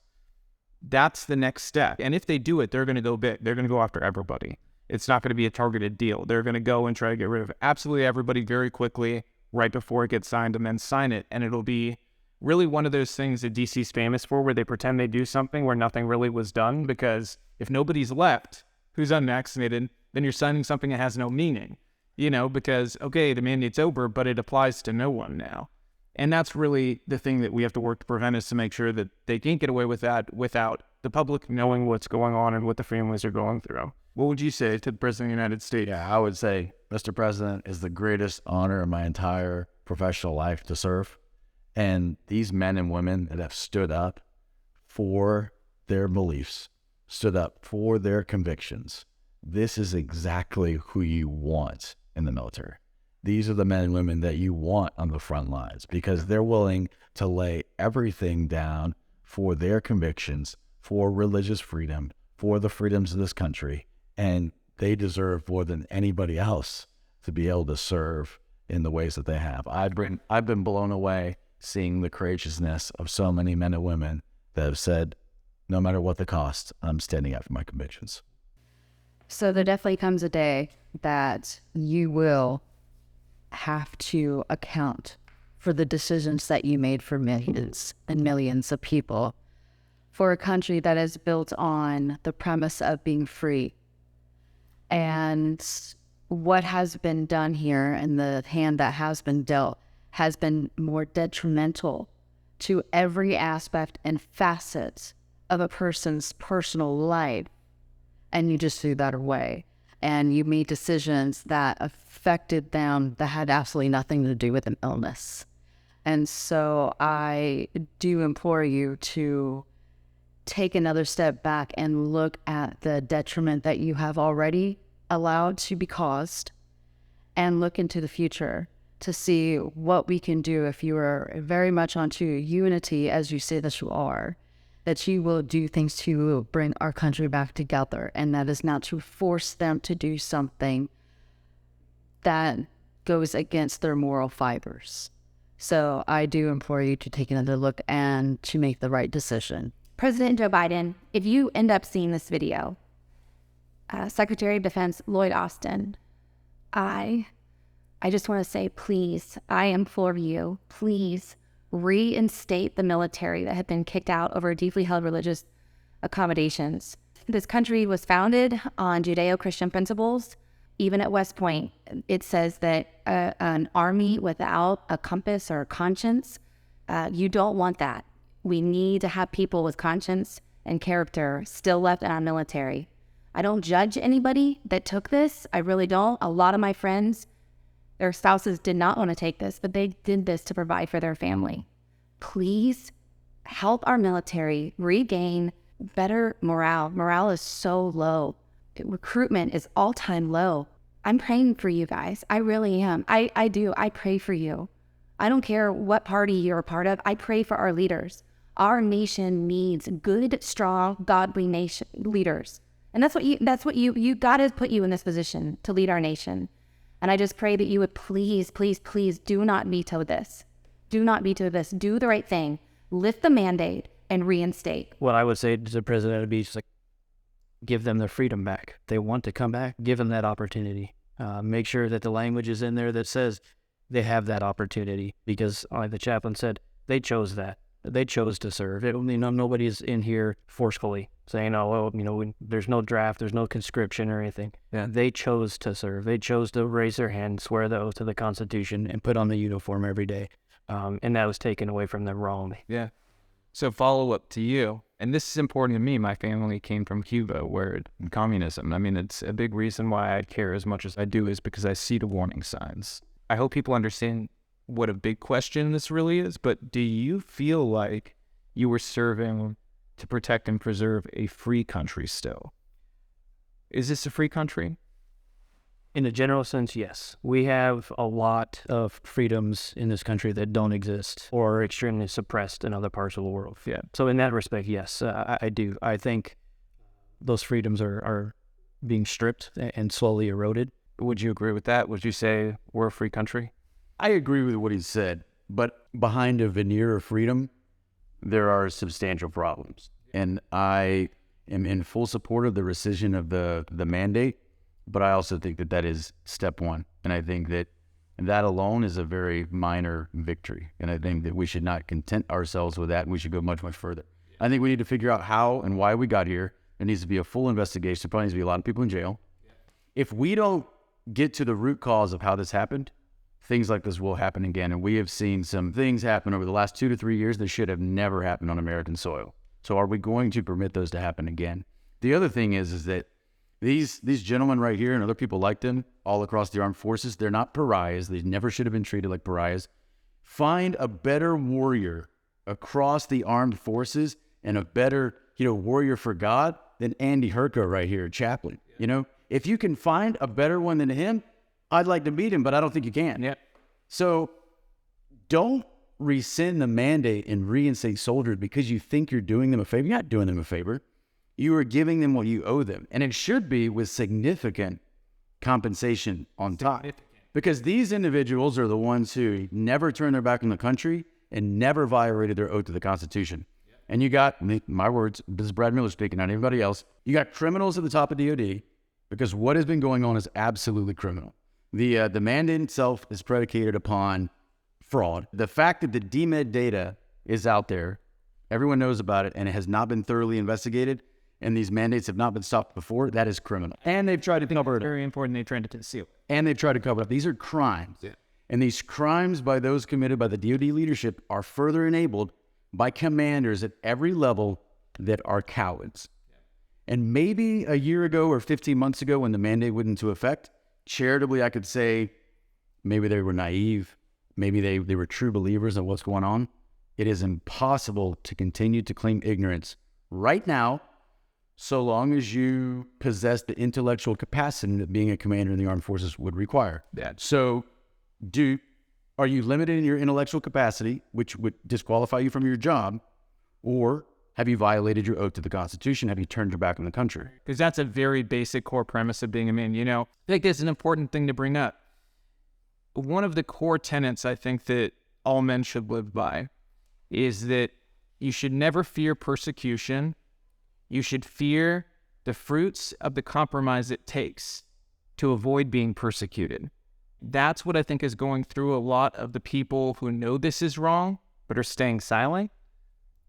that's the next step. And if they do it, they're going to go big. They're going to go after everybody. It's not going to be a targeted deal. They're going to go and try to get rid of absolutely everybody very quickly, right before it gets signed, and then sign it. And it'll be really one of those things that DC's famous for, where they pretend they do something where nothing really was done, because if nobody's left who's unvaccinated, then you're signing something that has no meaning, you know, because, okay, the mandate's over, but it applies to no one now. And that's really the thing that we have to work to prevent, is to make sure that they can't get away with that without the public knowing what's going on and what the families are going through. What would you say to the President of the United States? Yeah, I would say, Mr. President, is the greatest honor in my entire professional life to serve. And these men and women that have stood up for their beliefs, stood up for their convictions, this is exactly who you want in the military. These are the men and women that you want on the front lines, because they're willing to lay everything down for their convictions, for religious freedom, for the freedoms of this country. And they deserve more than anybody else to be able to serve in the ways that they have. I've been blown away seeing the courageousness of so many men and women that have said, no matter what the cost, I'm standing up for my convictions. So there definitely comes a day that you will have to account for the decisions that you made for millions and millions of people, for a country that is built on the premise of being free. And what has been done here, and the hand that has been dealt, has been more detrimental to every aspect and facet of a person's personal life. And you just threw that away. And you made decisions that affected them that had absolutely nothing to do with an illness. And so I do implore you to take another step back and look at the detriment that you have already allowed to be caused, and look into the future to see what we can do. If you are very much onto unity, as you say that you are, that you will do things to bring our country back together, and that is not to force them to do something that goes against their moral fibers. So I do implore you to take another look and to make the right decision. President Joe Biden, if you end up seeing this video, Secretary of Defense Lloyd Austin, I just want to say, please, I implore you, please reinstate the military that had been kicked out over deeply held religious accommodations. This country was founded on Judeo-Christian principles. Even at West Point, it says that an army without a compass or a conscience, you don't want that. We need to have people with conscience and character still left in our military. I don't judge anybody that took this. I really don't. A lot of my friends, their spouses did not want to take this, but they did this to provide for their family. Please help our military regain better morale. Morale is so low. Recruitment is all-time low. I'm praying for you guys. I really am. I do. I pray for you. I don't care what party you're a part of. I pray for our leaders. Our nation needs good, strong, godly leaders. And that's what you God has put you in this position to lead our nation. And I just pray that you would please, please, please do not veto this. Do not veto this. Do the right thing. Lift the mandate and reinstate. What I would say to the president would be just like, give them their freedom back. If they want to come back, give them that opportunity. Make sure that the language is in there that says they have that opportunity, because like the chaplain said, they chose that. They chose to serve. Nobody's in here forcefully saying, oh, well, there's no draft, there's no conscription or anything. Yeah. They chose to serve. They chose to raise their hand, swear the oath to the Constitution, and put on the uniform every day. And that was taken away from them wrongly. Yeah. So follow up to you, and this is important to me. My family came from Cuba, where communism, I mean, it's a big reason why I care as much as I do is because I see the warning signs. I hope people understand what a big question this really is, but do you feel like you were serving to protect and preserve a free country still? Is this a free country? In a general sense, yes. We have a lot of freedoms in this country that don't exist or are extremely suppressed in other parts of the world. Yeah. So in that respect, yes, I do. I think those freedoms are being stripped and slowly eroded. Would you agree with that? Would you say we're a free country? I agree with what he said, but behind a veneer of freedom, there are substantial problems. And I am in full support of the rescission of the mandate, but I also think that is step one. And I think that alone is a very minor victory. And I think that we should not content ourselves with that, and we should go much, much further. I think we need to figure out how and why we got here. There needs to be a full investigation. There probably needs to be a lot of people in jail. If we don't get to the root cause of how this happened, things like this will happen again. And we have seen some things happen over the last 2 to 3 years that should have never happened on American soil. So are we going to permit those to happen again? The other thing is that these gentlemen right here and other people like them all across the armed forces, they're not pariahs. They never should have been treated like pariahs. Find a better warrior across the armed forces and a better, warrior for God than Andy Herco right here, chaplain. If you can find a better one than him, I'd like to meet him, but I don't think you can. Yeah. So don't rescind the mandate and reinstate soldiers because you think you're doing them a favor. You're not doing them a favor. You are giving them what you owe them. And it should be with significant compensation on top. Because these individuals are the ones who never turned their back on the country and never violated their oath to the Constitution. And you got, my words, this is Brad Miller speaking, not anybody else. You got criminals at the top of DOD because what has been going on is absolutely criminal. The mandate itself is predicated upon fraud. The fact that the DMED data is out there, everyone knows about it, and it has not been thoroughly investigated, and these mandates have not been stopped before, that is criminal. And they've tried to cover it up. Very important. They tried to conceal it. And they've tried to cover it up. These are crimes. Yeah. And these crimes by those committed by the DOD leadership are further enabled by commanders at every level that are cowards. Yeah. And maybe a year ago or 15 months ago when the mandate went into effect, charitably I could say maybe they were naive. Maybe they were true believers of what's going on. It is impossible to continue to claim ignorance right now so long as you possess the intellectual capacity that being a commander in the armed forces would require. So are you limited in your intellectual capacity, which would disqualify you from your job, or have you violated your oath to the Constitution? Have you turned your back on the country? Because that's a very basic core premise of being a man. I think it's an important thing to bring up. One of the core tenets I think that all men should live by is that you should never fear persecution. You should fear the fruits of the compromise it takes to avoid being persecuted. That's what I think is going through a lot of the people who know this is wrong but are staying silent,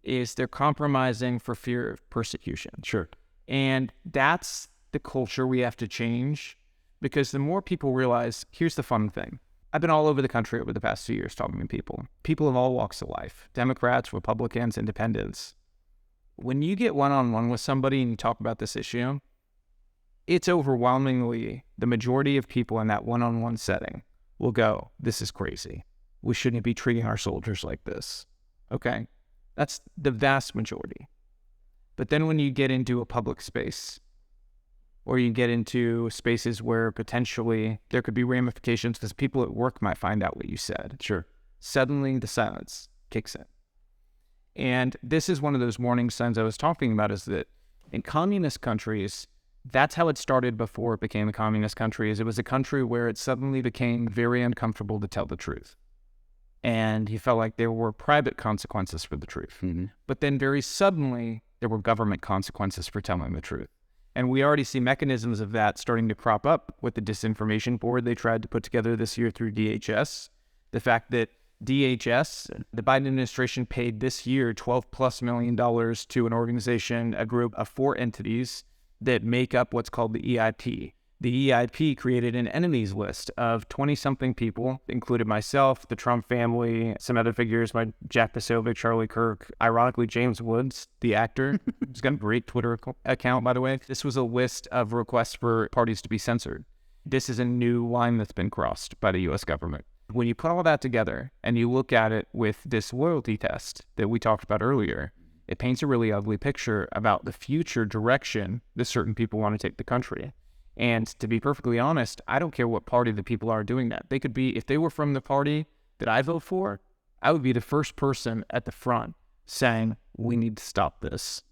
is they're compromising for fear of persecution. Sure. And that's the culture we have to change, because the more people realize, here's the fun thing. I've been all over the country over the past 2 years talking to people of all walks of life, Democrats, Republicans, independents. When you get one-on-one with somebody and you talk about this issue, it's overwhelmingly the majority of people in that one-on-one setting will go, this is crazy. We shouldn't be treating our soldiers like this. Okay? That's the vast majority. But then when you get into a public space, or you get into spaces where potentially there could be ramifications because people at work might find out what you said. Sure. Suddenly the silence kicks in. And this is one of those warning signs I was talking about, is that in communist countries, that's how it started before it became a communist country, is it was a country where it suddenly became very uncomfortable to tell the truth. And he felt like there were private consequences for the truth. Mm-hmm. But then very suddenly, there were government consequences for telling the truth. And we already see mechanisms of that starting to crop up with the disinformation board they tried to put together this year through DHS. The fact that DHS, the Biden administration paid this year $12+ million to an organization, a group of 4 entities that make up what's called the EIP. the EIP created an enemies list of 20-something people, included myself, the Trump family, some other figures, like Jack Posobiec, Charlie Kirk, ironically James Woods, the actor, who's got a great Twitter account, by the way. This was a list of requests for parties to be censored. This is a new line that's been crossed by the U.S. government. When you put all that together and you look at it with this loyalty test that we talked about earlier, it paints a really ugly picture about the future direction that certain people want to take the country. And to be perfectly honest, I don't care what party the people are doing that. They could be, if they were from the party that I vote for, I would be the first person at the front saying, we need to stop this.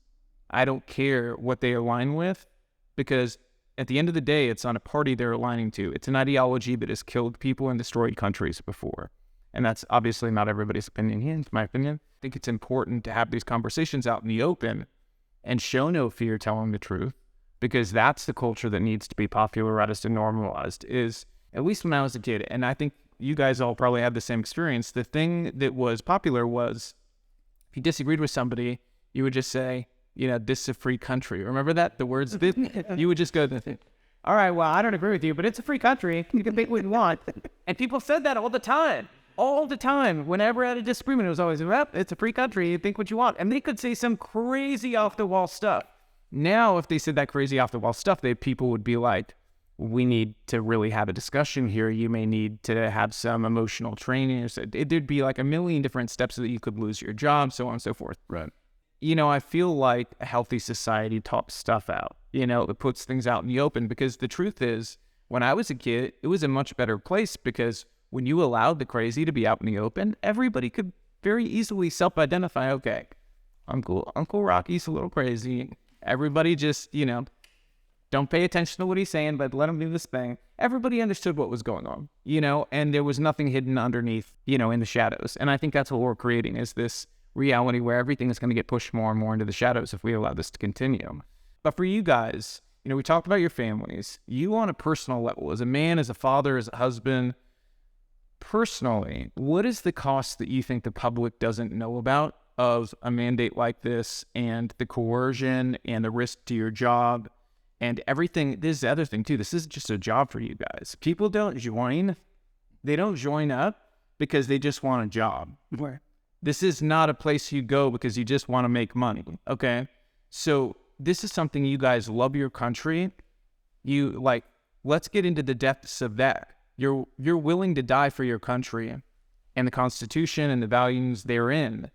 I don't care what they align with, because at the end of the day, it's not a party they're aligning to. It's an ideology that has killed people and destroyed countries before. And that's obviously not everybody's opinion here, in my opinion. I think it's important to have these conversations out in the open and show no fear telling the truth, because that's the culture that needs to be popularized and normalized, is, at least when I was a kid, and I think you guys all probably had the same experience, the thing that was popular was, if you disagreed with somebody, you would just say, you know, this is a free country. Remember that? The words, you would just go, all right, well, I don't agree with you, but it's a free country. You can think what you want. And people said that all the time. All the time. Whenever I had a disagreement, it was always, well, it's a free country. You think what you want. And they could say some crazy off-the-wall stuff. Now, if they said that crazy off-the-wall stuff, people would be like, we need to really have a discussion here. You may need to have some emotional training. There'd be like a million different steps so that you could lose your job, so on and so forth. Right. You know, I feel like a healthy society talks stuff out. You know, it puts things out in the open, because the truth is, when I was a kid, it was a much better place, because when you allowed the crazy to be out in the open, everybody could very easily self-identify, okay, Uncle Rocky's a little crazy. Everybody just, you know, don't pay attention to what he's saying, but let him do this thing. Everybody understood what was going on, you know, and there was nothing hidden underneath, you know, in the shadows. And I think that's what we're creating, is this reality where everything is going to get pushed more and more into the shadows if we allow this to continue. But for you guys, you know, we talked about your families. You on a personal level, as a man, as a father, as a husband, personally, what is the cost that you think the public doesn't know about of a mandate like this, and the coercion and the risk to your job and everything? This is the other thing too. This isn't just a job for you guys. People don't join. They don't join up because they just want a job. Where this is not a place you go because you just want to make money. Okay. So this is something you guys love your country. You like, let's get into the depths of that. You're willing to die for your country and the Constitution and the values therein.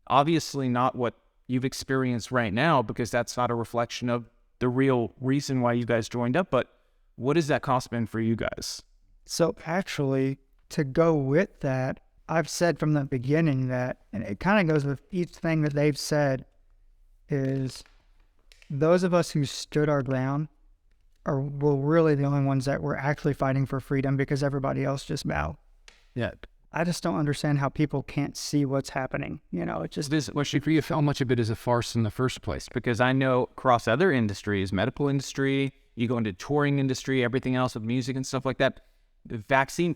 Obviously not what you've experienced right now, because that's not a reflection of the real reason why you guys joined up. But what has that cost been for you guys? So actually, to go with that, I've said from the beginning that, and it kind of goes with each thing that they've said, is those of us who stood our ground were really the only ones that were actually fighting for freedom, because everybody else just bowed. Yeah. I just don't understand how people can't see what's happening. You know, it just... This question for you, how much of it is a farce in the first place? Because I know across other industries, medical industry, you go into touring industry, everything else with music and stuff like that, the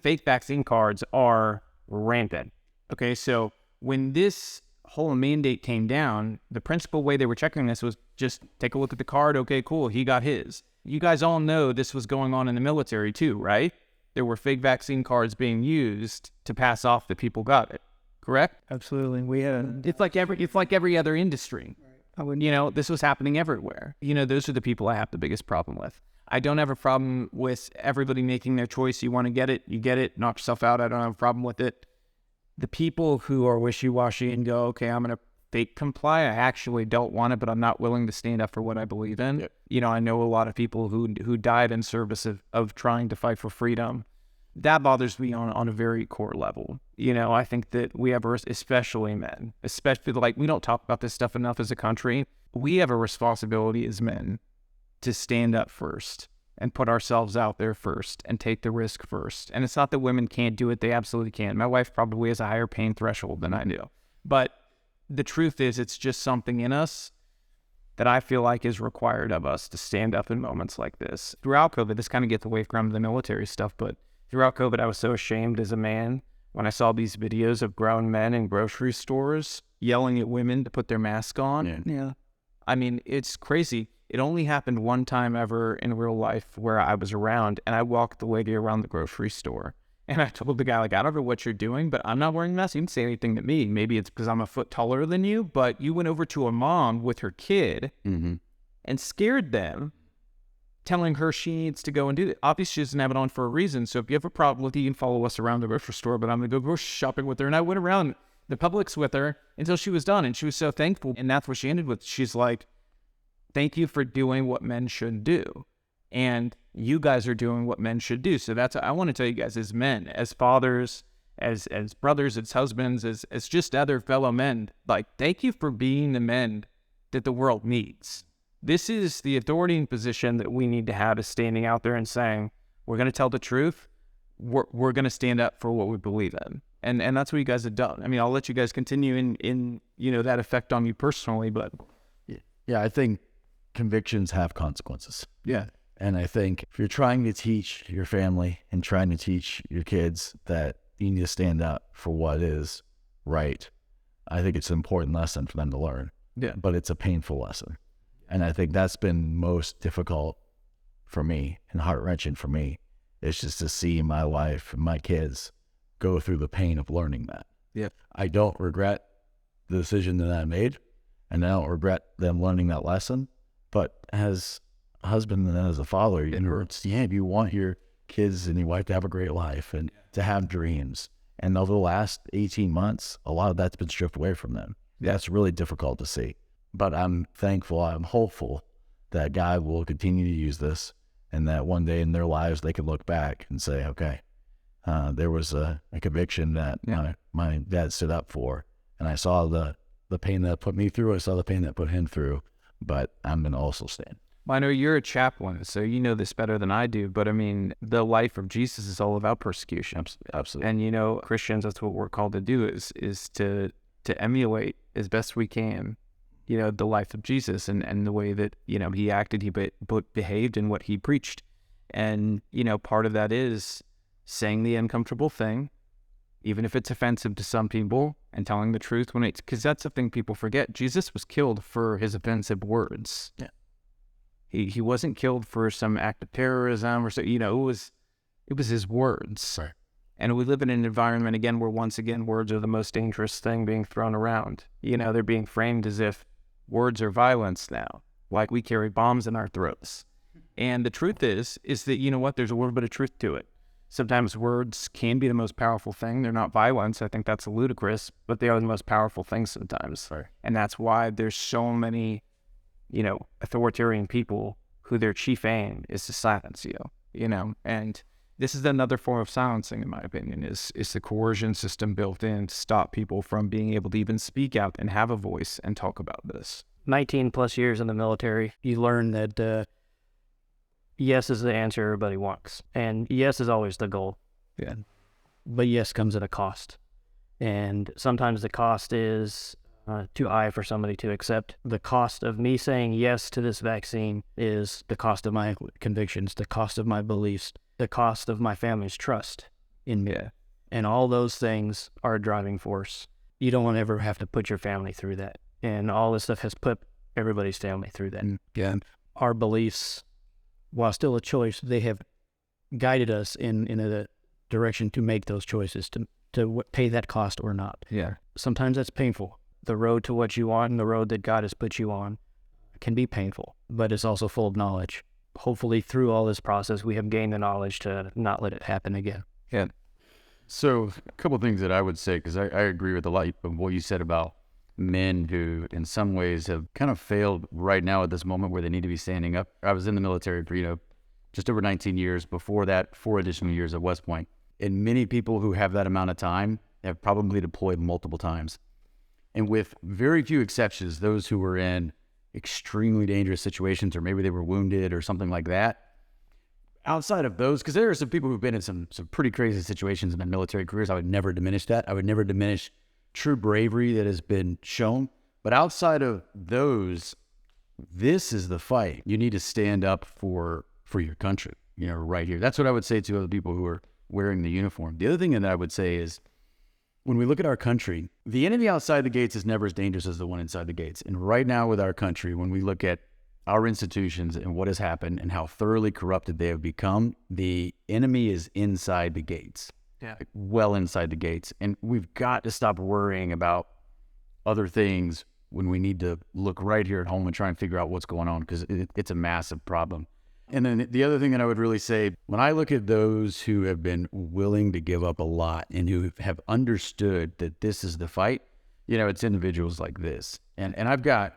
fake vaccine cards are rampant. Okay, so when this whole mandate came down, the principal way they were checking this was just take a look at the card. Okay, cool, he got his. You guys all know this was going on in the military too, right? There were fake vaccine cards being used to pass off that people got it, correct? Absolutely. We had... It's like every other industry. Right. You know, this was happening everywhere. You know, those are the people I have the biggest problem with. I don't have a problem with everybody making their choice. You want to get it, you get it, knock yourself out. I don't have a problem with it. The people who are wishy-washy and go, okay, I'm going to fake comply, I actually don't want it, but I'm not willing to stand up for what I believe in. Yep. You know, I know a lot of people who died in service of trying to fight for freedom. That bothers me on a very core level. You know, I think that we have, especially men, especially, like, we don't talk about this stuff enough as a country. We have a responsibility as men to stand up first and put ourselves out there first and take the risk first. And it's not that women can't do it. They absolutely can. My wife probably has a higher pain threshold than I do. But the truth is, it's just something in us that I feel like is required of us to stand up in moments like this. Throughout COVID, this kind of gets away from the military stuff, but throughout COVID, I was so ashamed as a man when I saw these videos of grown men in grocery stores yelling at women to put their mask on. Yeah. I mean, it's crazy. It only happened one time ever in real life where I was around, and I walked the lady around the grocery store. And I told the guy, like, I don't know what you're doing, but I'm not wearing a mask. You didn't say anything to me. Maybe it's because I'm a foot taller than you, but you went over to a mom with her kid and scared them, telling her she needs to go and do it. Obviously, she doesn't have it on for a reason. So if you have a problem with it, you can follow us around the grocery store, but I'm going to go grocery shopping with her. And I went around the Publix with her until she was done, and she was so thankful. And that's what she ended with. She's like, thank you for doing what men should do. And you guys are doing what men should do. So that's, I want to tell you guys, as men, as fathers, as brothers, as husbands, as just other fellow men, like, thank you for being the men that the world needs. This is the authority and position that we need to have, is standing out there and saying, we're going to tell the truth. We're going to stand up for what we believe in. And that's what you guys have done. I mean, I'll let you guys continue in that effect on you personally, but. Yeah, I think convictions have consequences. Yeah. And I think if you're trying to teach your family and trying to teach your kids that you need to stand up for what is right, I think it's an important lesson for them to learn. Yeah. But it's a painful lesson. And I think that's been most difficult for me and heart-wrenching for me. It's just to see my wife and my kids go through the pain of learning that. Yeah. I don't regret the decision that I made, and I don't regret them learning that lesson. But as a husband and as a father, it hurts. Yeah, you want your kids and your wife to have a great life and to have dreams. And over the last 18 months, a lot of that's been stripped away from them. That's really difficult to see. But I'm thankful, I'm hopeful that God will continue to use this, and that one day in their lives they can look back and say, okay, there was a conviction that my dad stood up for, and I saw the pain that put me through, I saw the pain that put him through, but I'm going to also stand. Well, I know you're a chaplain, so you know this better than I do, but I mean, the life of Jesus is all about persecution. Absolutely. And, Christians, that's what we're called to do, is to emulate as best we can, the life of Jesus and the way that, he acted, he behaved, and what he preached. And, part of that is saying the uncomfortable thing, even if it's offensive to some people, and telling the truth because that's the thing people forget. Jesus was killed for his offensive words. Yeah. He wasn't killed for some act of terrorism or so, it was his words. Right. And we live in an environment, again, where once again, words are the most dangerous thing being thrown around. They're being framed as if words are violence now, like we carry bombs in our throats. And the truth is that, there's a little bit of truth to it. Sometimes words can be the most powerful thing. They're not violence. I think that's ludicrous, but they are the most powerful things sometimes. Right. And that's why there's so many, authoritarian people who their chief aim is to silence you, and this is another form of silencing, in my opinion, is the coercion system built in to stop people from being able to even speak out and have a voice and talk about this. 19 plus years in the military, you learn that yes is the answer everybody wants. And yes is always the goal. Yeah. But yes comes at a cost. And sometimes the cost is too high for somebody to accept. The cost of me saying yes to this vaccine is the cost of my convictions, the cost of my beliefs, the cost of my family's trust in me. Yeah. And all those things are a driving force. You don't want to ever have to put your family through that. And all this stuff has put everybody's family through that. Yeah. Our beliefs, while still a choice, they have guided us in a direction to make those choices, to pay that cost or not. Yeah. Sometimes that's painful. The road to what you want and the road that God has put you on can be painful, but it's also full of knowledge. Hopefully through all this process, we have gained the knowledge to not let it happen again. Yeah. So a couple of things that I would say, because I agree with a lot of what you said about men who in some ways have kind of failed right now at this moment where they need to be standing up. I was in the military for, just over 19 years. Before that, 4 additional years at West Point. And many people who have that amount of time have probably deployed multiple times. And with very few exceptions, those who were in extremely dangerous situations, or maybe they were wounded or something like that. Outside of those, because there are some people who've been in some pretty crazy situations in their military careers, I would never diminish that. I would never diminish true bravery that has been shown. But outside of those, this is the fight. You need to stand up for your country, right here. That's what I would say to other people who are wearing the uniform. The other thing that I would say is, when we look at our country, the enemy outside the gates is never as dangerous as the one inside the gates. And right now with our country, when we look at our institutions and what has happened and how thoroughly corrupted they have become, the enemy is inside the gates. Yeah. Like, well inside the gates. And we've got to stop worrying about other things when we need to look right here at home and try and figure out what's going on, because it's a massive problem. And then the other thing that I would really say, when I look at those who have been willing to give up a lot and who have understood that this is the fight, it's individuals like this. And I've got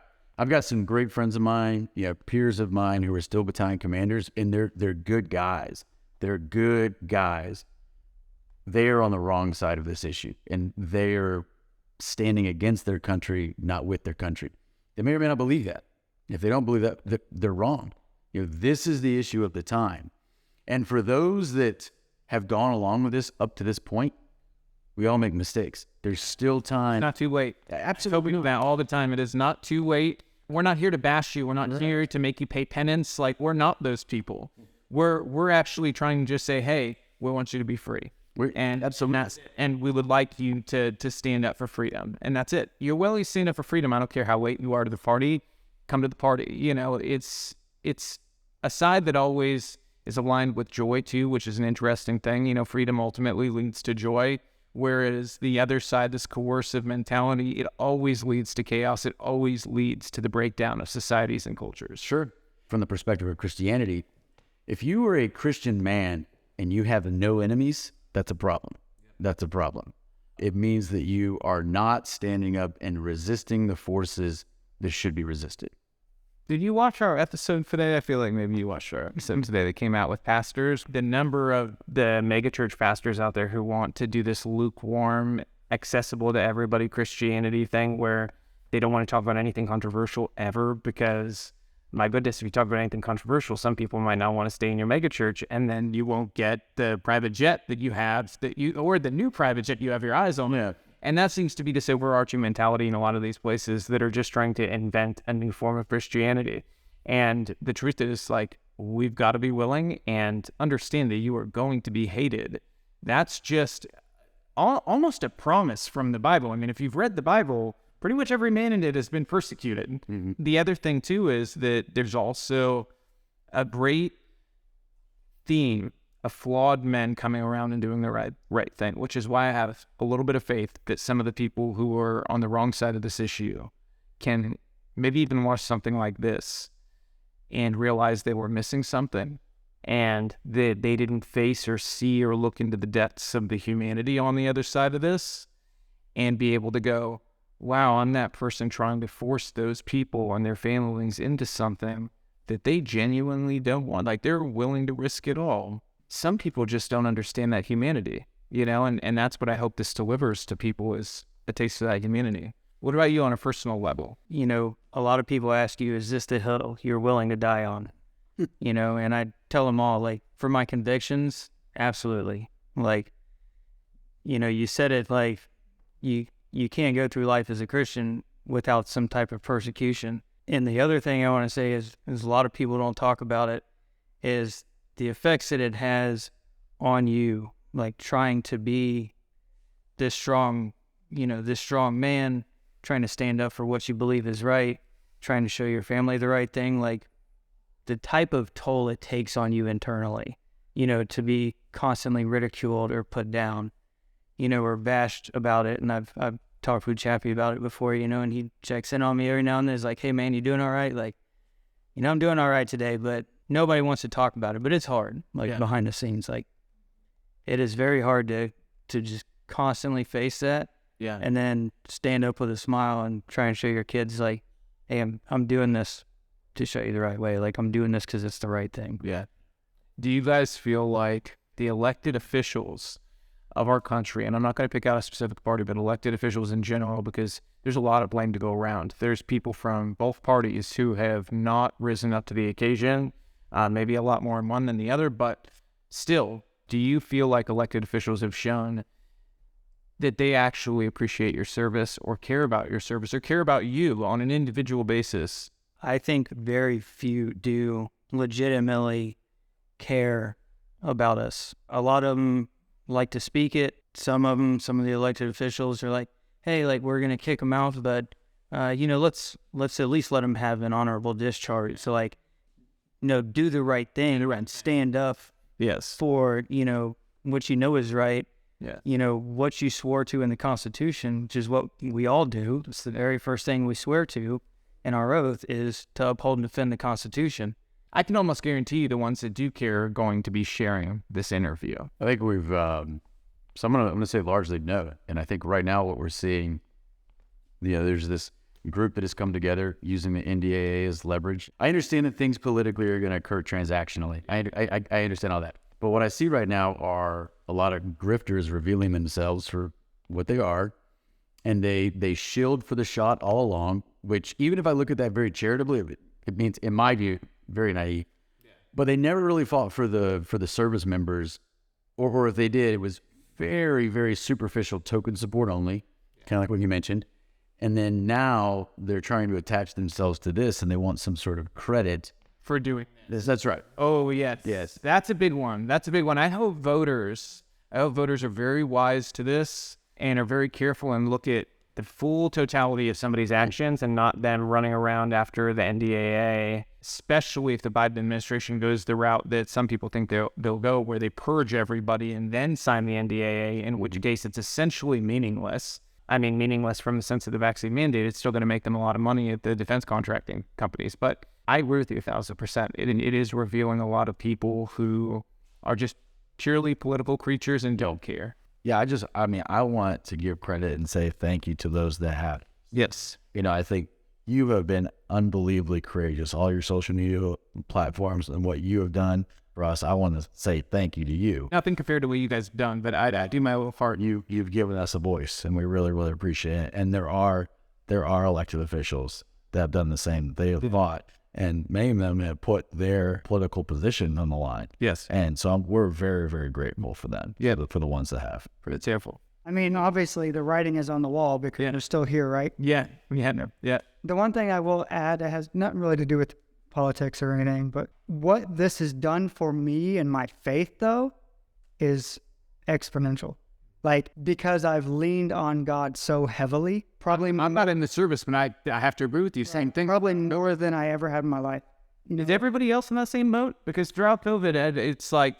some great friends of mine, peers of mine who are still battalion commanders, and they're good guys. They're good guys. They are on the wrong side of this issue, and they are standing against their country, not with their country. They may or may not believe that. If they don't believe that, they're wrong. This is the issue of the time. And for those that have gone along with this up to this point, we all make mistakes. There's still time. It's not too late. Absolutely. I tell people that all the time. It is not too late. We're not here to bash you. We're not here to make you pay penance. Like, we're not those people. We're actually trying to just say, hey, we want you to be free. And we would like you to stand up for freedom. And that's it. You're willing to stand up for freedom. I don't care how late you are to the party. Come to the party. It's a side that always is aligned with joy too, which is an interesting thing. Freedom ultimately leads to joy, whereas the other side, this coercive mentality, it always leads to chaos. It always leads to the breakdown of societies and cultures. Sure. From the perspective of Christianity, if you are a Christian man and you have no enemies, that's a problem. That's a problem. It means that you are not standing up and resisting the forces that should be resisted. Did you watch our episode today? I feel like maybe you watched our episode today that came out with pastors. The number of the megachurch pastors out there who want to do this lukewarm, accessible to everybody Christianity thing where they don't want to talk about anything controversial ever, because, my goodness, if you talk about anything controversial, some people might not want to stay in your megachurch, and then you won't get the private jet that you have, or the new private jet you have your eyes on. Yeah. And that seems to be this overarching mentality in a lot of these places that are just trying to invent a new form of Christianity. And the truth is, like, we've got to be willing and understand that you are going to be hated. That's just almost a promise from the Bible. I mean, if you've read the Bible, pretty much every man in it has been persecuted. Mm-hmm. The other thing, too, is that there's also a great theme of flawed men coming around and doing the right thing, which is why I have a little bit of faith that some of the people who are on the wrong side of this issue can maybe even watch something like this and realize they were missing something, and that they didn't face or see or look into the depths of the humanity on the other side of this, and be able to go, wow, I'm that person trying to force those people and their families into something that they genuinely don't want. Like, they're willing to risk it all. Some people just don't understand that humanity, and that's what I hope this delivers to people, is a taste of that humanity. What about you on a personal level? A lot of people ask you, is this the hill you're willing to die on? And I tell them all, like, for my convictions, absolutely. Like, you said it, like, you can't go through life as a Christian without some type of persecution. And the other thing I want to say is a lot of people don't talk about it, is the effects that it has on you, like trying to be this strong man, trying to stand up for what you believe is right, trying to show your family the right thing, like the type of toll it takes on you internally, to be constantly ridiculed or put down, or bashed about it. And I've talked with Chappie about it before, and he checks in on me every now and then. He's like, hey man, you doing all right? Like, I'm doing all right today, but nobody wants to talk about it. But it's hard, behind the scenes. Like, it is very hard to just constantly face that. Yeah. And then stand up with a smile and try and show your kids, like, hey, I'm doing this to show you the right way. Like, I'm doing this because it's the right thing. Yeah. Do you guys feel like the elected officials of our country, and I'm not going to pick out a specific party, but elected officials in general, because there's a lot of blame to go around. There's people from both parties who have not risen up to the occasion, maybe a lot more in one than the other, but still, do you feel like elected officials have shown that they actually appreciate your service or care about your service or care about you on an individual basis? I think very few do legitimately care about us. A lot of them like to speak it. Some of the elected officials are like, hey, like, we're going to kick them out, but let's at least let him have an honorable discharge. So like, do the right thing and stand up for, what you know is right. Yeah. What you swore to in the Constitution, which is what we all do. It's the very first thing we swear to in our oath is to uphold and defend the Constitution. I can almost guarantee you the ones that do care are going to be sharing this interview. I think we've, so I'm going to say largely no. And I think right now what we're seeing, there's this group that has come together using the NDAA as leverage. I understand that things politically are going to occur transactionally. I understand all that. But what I see right now are a lot of grifters revealing themselves for what they are. And they shield for the shot all along, which even if I look at that very charitably, it means, in my view, very naive. Yeah. But they never really fought for the service members, or if they did, it was very, very superficial token support only, kind of like what you mentioned. And then now they're trying to attach themselves to this, and they want some sort of credit for doing this. That's right. Oh, yes. That's a big one. I hope voters are very wise to this and are very careful and look at the full totality of somebody's actions and not them running around after the NDAA, especially if the Biden administration goes the route that some people think they'll go, where they purge everybody and then sign the NDAA, in which case it's essentially meaningless. I mean, meaningless from the sense of the vaccine mandate. It's still going to make them a lot of money at the defense contracting companies. But I agree with you 1,000%. It is revealing a lot of people who are just purely political creatures and don't care. Yeah, I want to give credit and say thank you to those that have. Yes. I think you have been unbelievably courageous. All your social media platforms and what you have done for us, I want to say thank you to you. Nothing compared to what you guys have done, but I do my little part. You've given us a voice, and we really, really appreciate it. And there are elected officials that have done the same. They have fought, and many of them have put their political position on the line. Yes. And so we're very, very grateful for them. Yeah. For the ones that have. It's careful. I mean, obviously the writing is on the wall because they're still here, right? Yeah. Yeah. The one thing I will add that has nothing really to do with politics or anything, but what this has done for me and my faith, though, is exponential. Like, because I've leaned on God so heavily, probably... I'm not in the service, but I have to agree with you. Same thing. Probably more than I ever had in my life. Is everybody else in that same boat? Because throughout COVID, Ed, it's like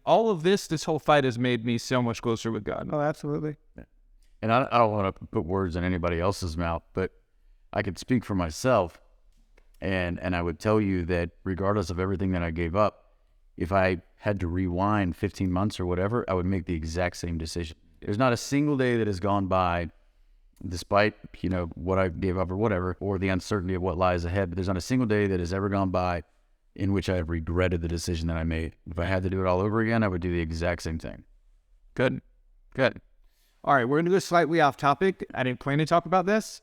all of this whole fight has made me so much closer with God. Oh, absolutely. And I don't want to put words in anybody else's mouth, but I could speak for myself, and I would tell you that regardless of everything that I gave up, if I had to rewind 15 months or whatever, I would make the exact same decision. There's not a single day that has gone by, despite, what I gave up or whatever, or the uncertainty of what lies ahead, but there's not a single day that has ever gone by in which I have regretted the decision that I made. If I had to do it all over again, I would do the exact same thing. Good. All right, we're going to go slightly off topic. I didn't plan to talk about this,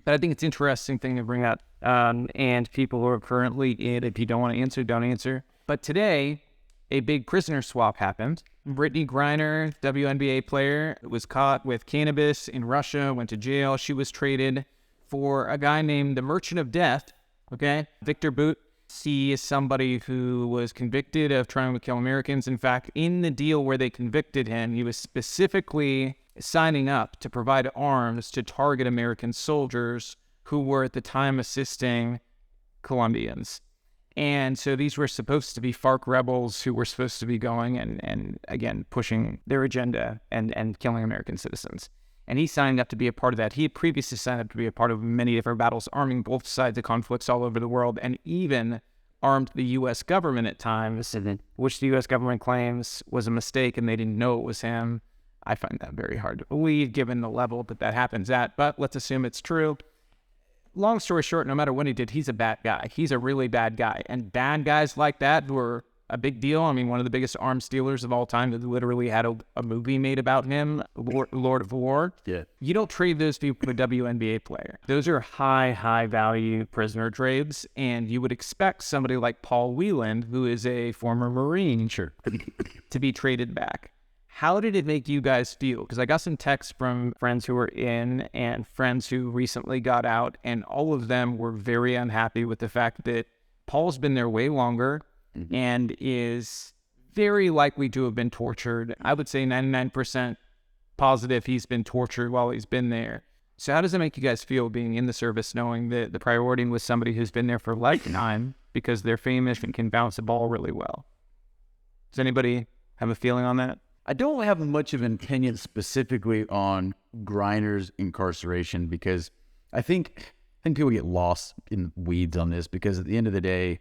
but I think it's an interesting thing to bring up. And people who are currently in, if you don't want to answer, don't answer. But today, a big prisoner swap happened. Brittany Griner, WNBA player, was caught with cannabis in Russia, went to jail. She was traded for a guy named the Merchant of Death, Victor Bout. He is somebody who was convicted of trying to kill Americans. In fact, in the deal where they convicted him, he was specifically signing up to provide arms to target American soldiers who were at the time assisting Colombians. And so these were supposed to be FARC rebels who were supposed to be going and again, pushing their agenda and killing American citizens. And he signed up to be a part of that. He had previously signed up to be a part of many different battles, arming both sides of conflicts all over the world, and even armed the U.S. government at times, which the U.S. government claims was a mistake and they didn't know it was him. I find that very hard to believe given the level that happens at, but let's assume it's true. Long story short, no matter what he did, he's a bad guy. He's a really bad guy. And bad guys like that who are a big deal. I mean, one of the biggest arms dealers of all time that literally had a movie made about him, Lord of War. Yeah. You don't trade those people for a WNBA player. Those are high value prisoner trades. And you would expect somebody like Paul Whelan, who is a former Marine, to be traded back. How did it make you guys feel? Because I got some texts from friends who were in and friends who recently got out, and all of them were very unhappy with the fact that Paul's been there way longer and is very likely to have been tortured. I would say 99% positive he's been tortured while he's been there. So how does it make you guys feel being in the service, knowing that the priority was somebody who's been there for a lifetime because they're famous and can bounce a ball really well? Does anybody have a feeling on that? I don't have much of an opinion specifically on Griner's incarceration because I think people get lost in weeds on this, because at the end of the day,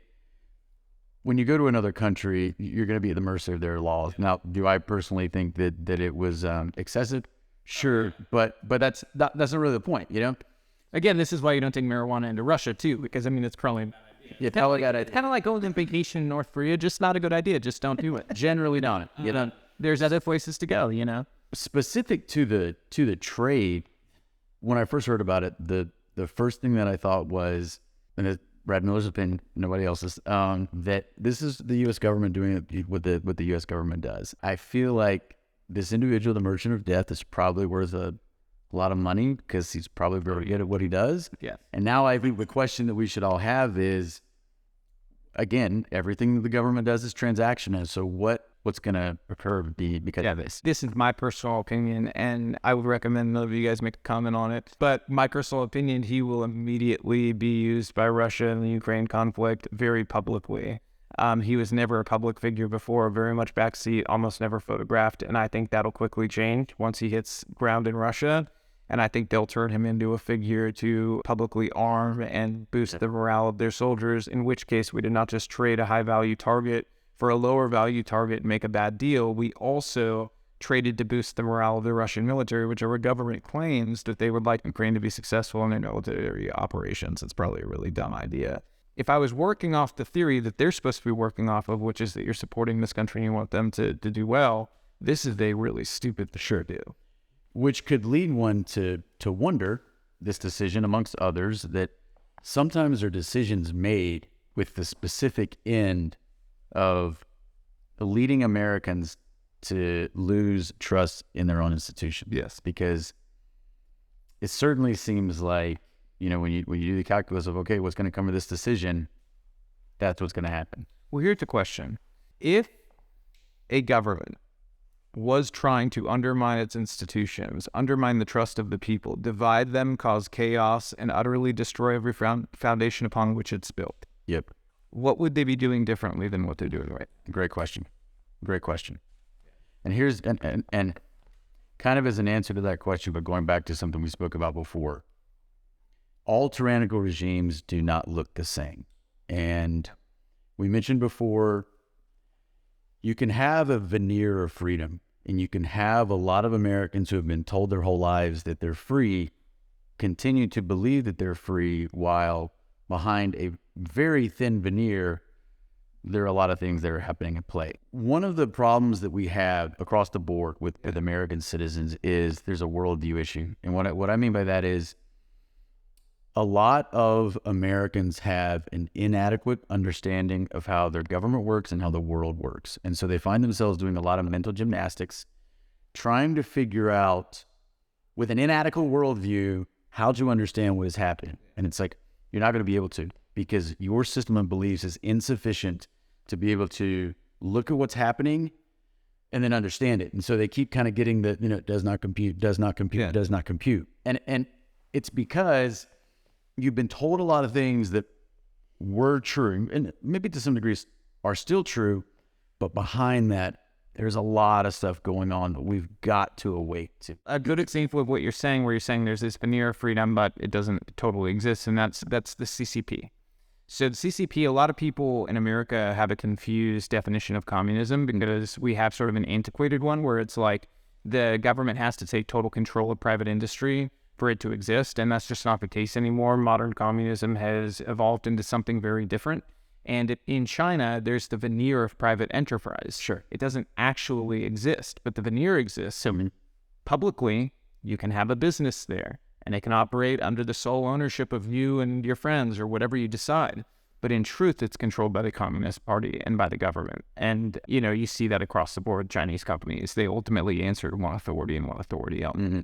when you go to another country, you're going to be at the mercy of their laws. Now, do I personally think that it was excessive? Sure, but that's not really the point, you know? Again, this is why you don't take marijuana into Russia too, because I mean it's probably It's kind of like going on vacation in North Korea. Just not a good idea. Just don't do it. generally not. You know, There's other places to go. You know. specific to the trade, when I first heard about it, the first thing that I thought was, and it's Brad Miller's opinion, nobody else's, that this is the U.S. government doing what the U.S. government does. I feel like this individual, the merchant of death, is probably worth a lot of money because he's probably very good at what he does. Yeah. And now I think the question that we should all have is, again, everything the government does is transactional. So what's going to occur because of this? This is my personal opinion, and I would recommend none of you guys make a comment on it. But my personal opinion, he will immediately be used by Russia in the Ukraine conflict very publicly. He was never a public figure before, very much backseat, almost never photographed, and I think that'll quickly change once he hits ground in Russia. And I think they'll turn him into a figure to publicly arm and boost the morale of their soldiers, in which case we did not just trade a high-value target for a lower-value target and make a bad deal. We also traded to boost the morale of the Russian military, which our government claims that they would like Ukraine to be successful in their military operations. It's probably a really dumb idea. If I was working off the theory that they're supposed to be working off of, which is that you're supporting this country and you want them to do well, this is a really stupid thing to do. Which could lead one to wonder, this decision amongst others, that sometimes are decisions made with the specific end of leading Americans to lose trust in their own institution. Yes. Because it certainly seems like, when you do the calculus of, okay, what's going to come of this decision, that's what's going to happen. Well, here's the question. If a government was trying to undermine its institutions, undermine the trust of the people, divide them, cause chaos, and utterly destroy every foundation upon which it's built, Yep. what would they be doing differently than what they're doing right? Great question. And here's, and kind of as an answer to that question, but going back to something we spoke about before, all tyrannical regimes do not look the same. And we mentioned before, you can have a veneer of freedom, and you can have a lot of Americans who have been told their whole lives that they're free, continue to believe that they're free, while behind a very thin veneer, there are a lot of things that are happening at play. One of the problems that we have across the board with American citizens is there's a worldview issue. And what I mean by that is, a lot of Americans have an inadequate understanding of how their government works and how the world works. And so they find themselves doing a lot of mental gymnastics, trying to figure out, with an inadequate worldview, how to understand what is happening. And it's like, you're not going to be able to, because your system of beliefs is insufficient to be able to look at what's happening and then understand it. And so they keep kind of getting the, does not compute. And it's because you've been told a lot of things that were true, and maybe to some degrees are still true, but behind that, there's a lot of stuff going on that we've got to awake to. A good example of what you're saying, where you're saying there's this veneer of freedom, but it doesn't totally exist, and that's the CCP. So the CCP, a lot of people in America have a confused definition of communism because we have sort of an antiquated one where it's like the government has to take total control of private industry for it to exist, and that's just not the case anymore. Modern communism has evolved into something very different. And in China, there's the veneer of private enterprise. Sure. It doesn't actually exist, but the veneer exists. So publicly, you can have a business there, and it can operate under the sole ownership of you and your friends or whatever you decide. But in truth, it's controlled by the Communist Party and by the government. And, you see that across the board. Chinese companies, they ultimately answer to one authority and one authority only. Mm-hmm.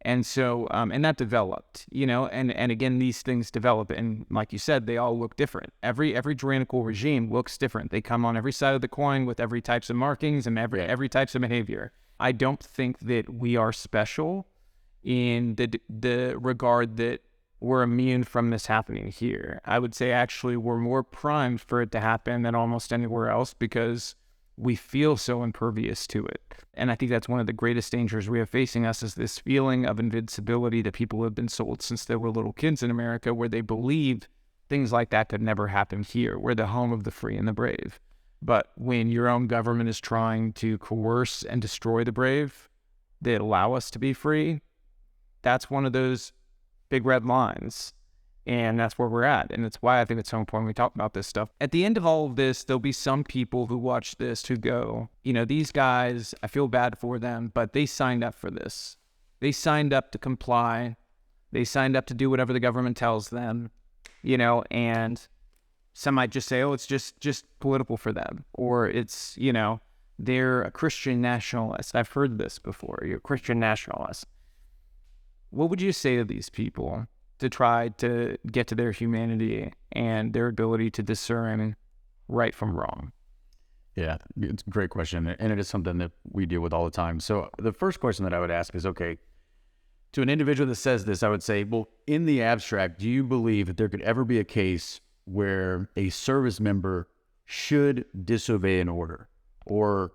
And so, and that developed, and again, these things develop, and like you said, they all look different. Every tyrannical regime looks different. They come on every side of the coin with every types of markings and every types of behavior. I don't think that we are special in the regard that we're immune from this happening here. I would say actually we're more primed for it to happen than almost anywhere else because we feel so impervious to it. And I think that's one of the greatest dangers we have facing us is this feeling of invincibility that people have been sold since they were little kids in America, where they believed things like that could never happen here. We're the home of the free and the brave. But when your own government is trying to coerce and destroy the brave that allow us to be free, that's one of those big red lines. And that's where we're at. And it's why I think it's so important we talk about this stuff. At the end of all of this, there'll be some people who watch this who go, you know, these guys, I feel bad for them, but they signed up for this. They signed up to comply. They signed up to do whatever the government tells them, you know, and some might just say, oh, it's just political for them. Or it's, you know, they're a Christian nationalist. I've heard this before. You're a Christian nationalist. What would you say to these people to try to get to their humanity and their ability to discern right from wrong? Yeah, it's a great question, and it is something that we deal with all the time. So the first question that I would ask is, okay, to an individual that says this, I would say, well, in the abstract, do you believe that there could ever be a case where a service member should disobey an order, or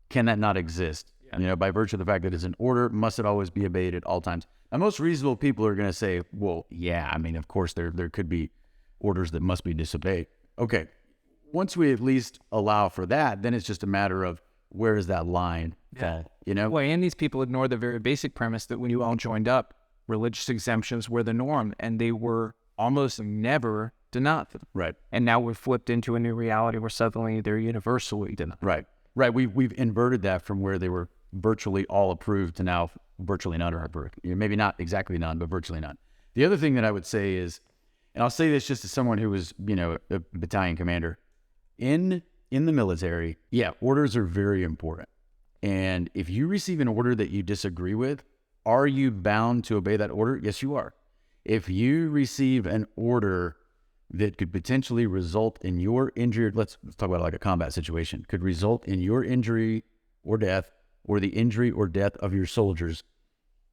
can that not exist? Yeah. You know, by virtue of the fact that it's an order, must it always be obeyed at all times? Now, most reasonable people are going to say, well, yeah, I mean, of course, there could be orders that must be disobeyed. Okay, once we at least allow for that, then it's just a matter of where is that line fall, you know? Well, and these people ignore the very basic premise that when you all joined up, religious exemptions were the norm, and they were almost never denied. Right. And now we've flipped into a new reality where suddenly they're universally denied. Right. Right. We've inverted that from where they were virtually all approved to now virtually none are approved. Maybe not exactly none, but virtually none. The other thing that I would say is, and I'll say this just as someone who was, you know, a battalion commander, in the military, yeah, orders are very important. And if you receive an order that you disagree with, are you bound to obey that order? Yes, you are. If you receive an order that could potentially result in your injury, let's talk about like a combat situation, could result in your injury or death, or the injury or death of your soldiers,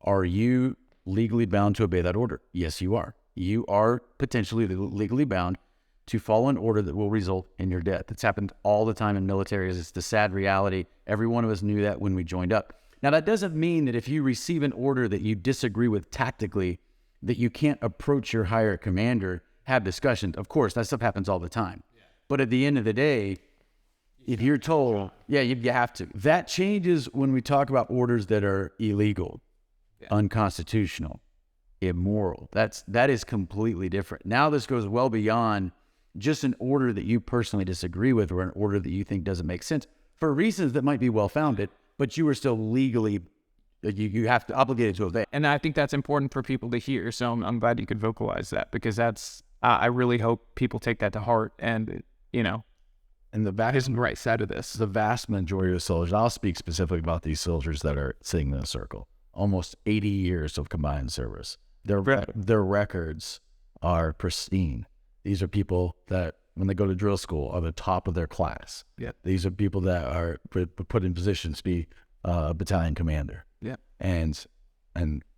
are you legally bound to obey that order? Yes, you are. You are potentially legally bound to follow an order that will result in your death. It's happened all the time in militaries. It's the sad reality. Every one of us knew that when we joined up. Now, that doesn't mean that if you receive an order that you disagree with tactically, that you can't approach your higher commander, have discussions. Of course, that stuff happens all the time. Yeah. But at the end of the day, if you're told, yeah, you have to. That changes when we talk about orders that are illegal, unconstitutional, immoral. That is completely different. Now this goes well beyond just an order that you personally disagree with or an order that you think doesn't make sense for reasons that might be well-founded, but you are still legally, you have to obligated to obey. And I think that's important for people to hear. So I'm glad you could vocalize that, because that's, I really hope people take that to heart and, you know, and the vast, isn't the right side of this. The vast majority of soldiers, I'll speak specifically about these soldiers that are sitting in a circle, almost 80 years of combined service. Their records are pristine. These are people that, when they go to drill school, are the top of their class. Yeah. These are people that are put in positions to be a battalion commander. Yeah. And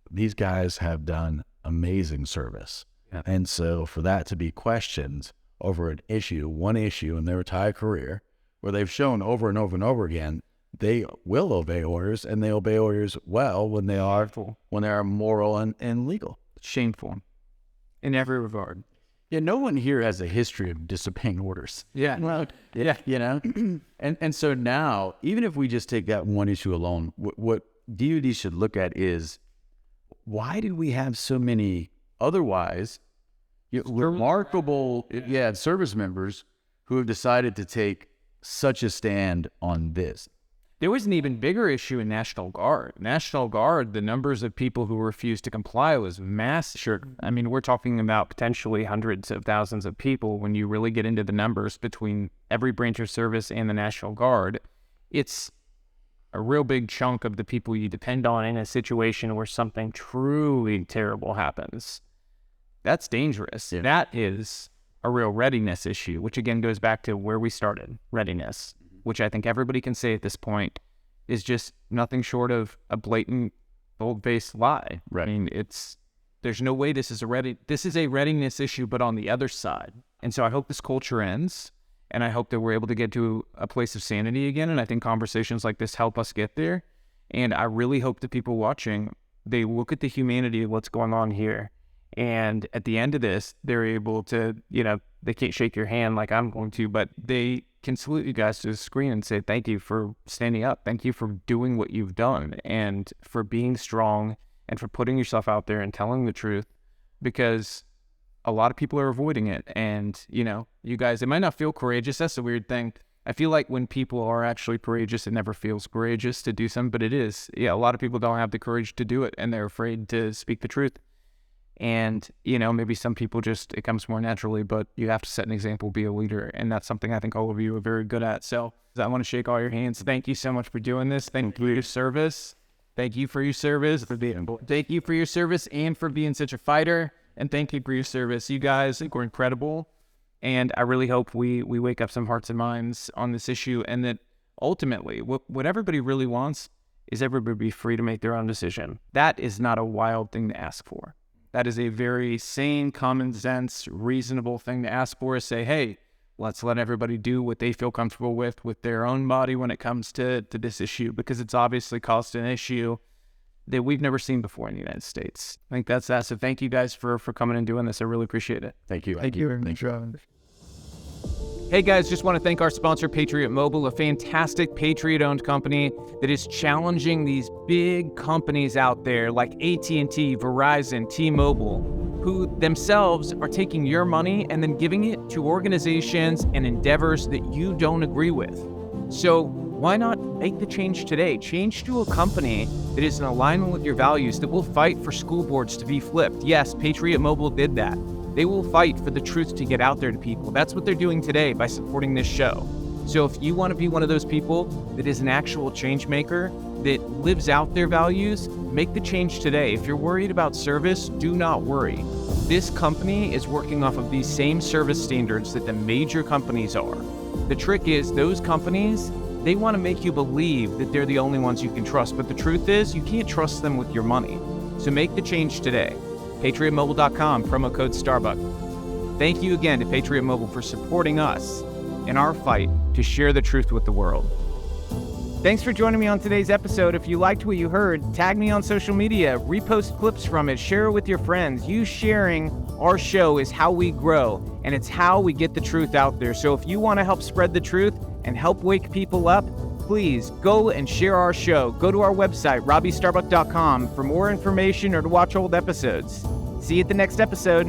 these guys have done amazing service. Yeah. And so for that to be questioned over one issue in their entire career, where they've shown over and over and over again, they will obey orders, and they obey orders well when they are moral and legal. Shameful in every regard. Yeah, no one here has a history of disobeying orders. Yeah. Well, yeah, you know? and so now, even if we just take that one issue alone, what DoD should look at is, why do we have so many otherwise remarkable service members who have decided to take such a stand on this? There was an even bigger issue in National Guard. National Guard, the numbers of people who refused to comply was massive. Sure. I mean, we're talking about potentially hundreds of thousands of people. When you really get into the numbers between every branch of service and the National Guard, it's a real big chunk of the people you depend on in a situation where something truly terrible happens. That's dangerous. Yeah. That is a real readiness issue, which again goes back to where we started, readiness, which I think everybody can say at this point is just nothing short of a blatant bold-faced lie. Right. I mean, there's no way this is a readiness issue, but on the other side. And so I hope this culture ends, and I hope that we're able to get to a place of sanity again. And I think conversations like this help us get there. And I really hope that people watching, they look at the humanity of what's going on here. And at the end of this, they're able to, they can't shake your hand like I'm going to, but they can salute you guys to the screen and say, thank you for standing up. Thank you for doing what you've done and for being strong and for putting yourself out there and telling the truth, because a lot of people are avoiding it. And, you guys, it might not feel courageous. That's the weird thing. I feel like when people are actually courageous, it never feels courageous to do something, but it is. Yeah, a lot of people don't have the courage to do it, and they're afraid to speak the truth. And, maybe some people it comes more naturally, but you have to set an example, be a leader. And that's something I think all of you are very good at. So I want to shake all your hands. Thank you so much for doing this. Thank you for your service. Thank you for your service. Thank you for your service and for being such a fighter. And thank you for your service. You guys were incredible. And I really hope we wake up some hearts and minds on this issue, and that ultimately what everybody really wants is everybody be free to make their own decision. That is not a wild thing to ask for. That is a very sane, common sense, reasonable thing to ask for, is say, hey, let's let everybody do what they feel comfortable with their own body when it comes to this issue, because it's obviously caused an issue that we've never seen before in the United States. I think that's that. So thank you guys for coming and doing this. I really appreciate it. Thank you. Thank you very much, Robin. Hey guys, just want to thank our sponsor, Patriot Mobile, a fantastic Patriot-owned company that is challenging these big companies out there like AT&T, Verizon, T-Mobile, who themselves are taking your money and then giving it to organizations and endeavors that you don't agree with. So why not make the change today? Change to a company that is in alignment with your values, that will fight for school boards to be flipped. Yes, Patriot Mobile did that. They will fight for the truth to get out there to people. That's what they're doing today by supporting this show. So if you want to be one of those people that is an actual change maker, that lives out their values, make the change today. If you're worried about service, do not worry. This company is working off of these same service standards that the major companies are. The trick is, those companies, they want to make you believe that they're the only ones you can trust, but the truth is, you can't trust them with your money. So make the change today. PatriotMobile.com, promo code Starbuck. Thank you again to Patriot Mobile for supporting us in our fight to share the truth with the world. Thanks for joining me on today's episode. If you liked what you heard, tag me on social media, repost clips from it, share it with your friends. You sharing our show is how we grow, and it's how we get the truth out there. So if you want to help spread the truth and help wake people up, please go and share our show. Go to our website, RobbyStarbuck.com, for more information or to watch old episodes. See you at the next episode.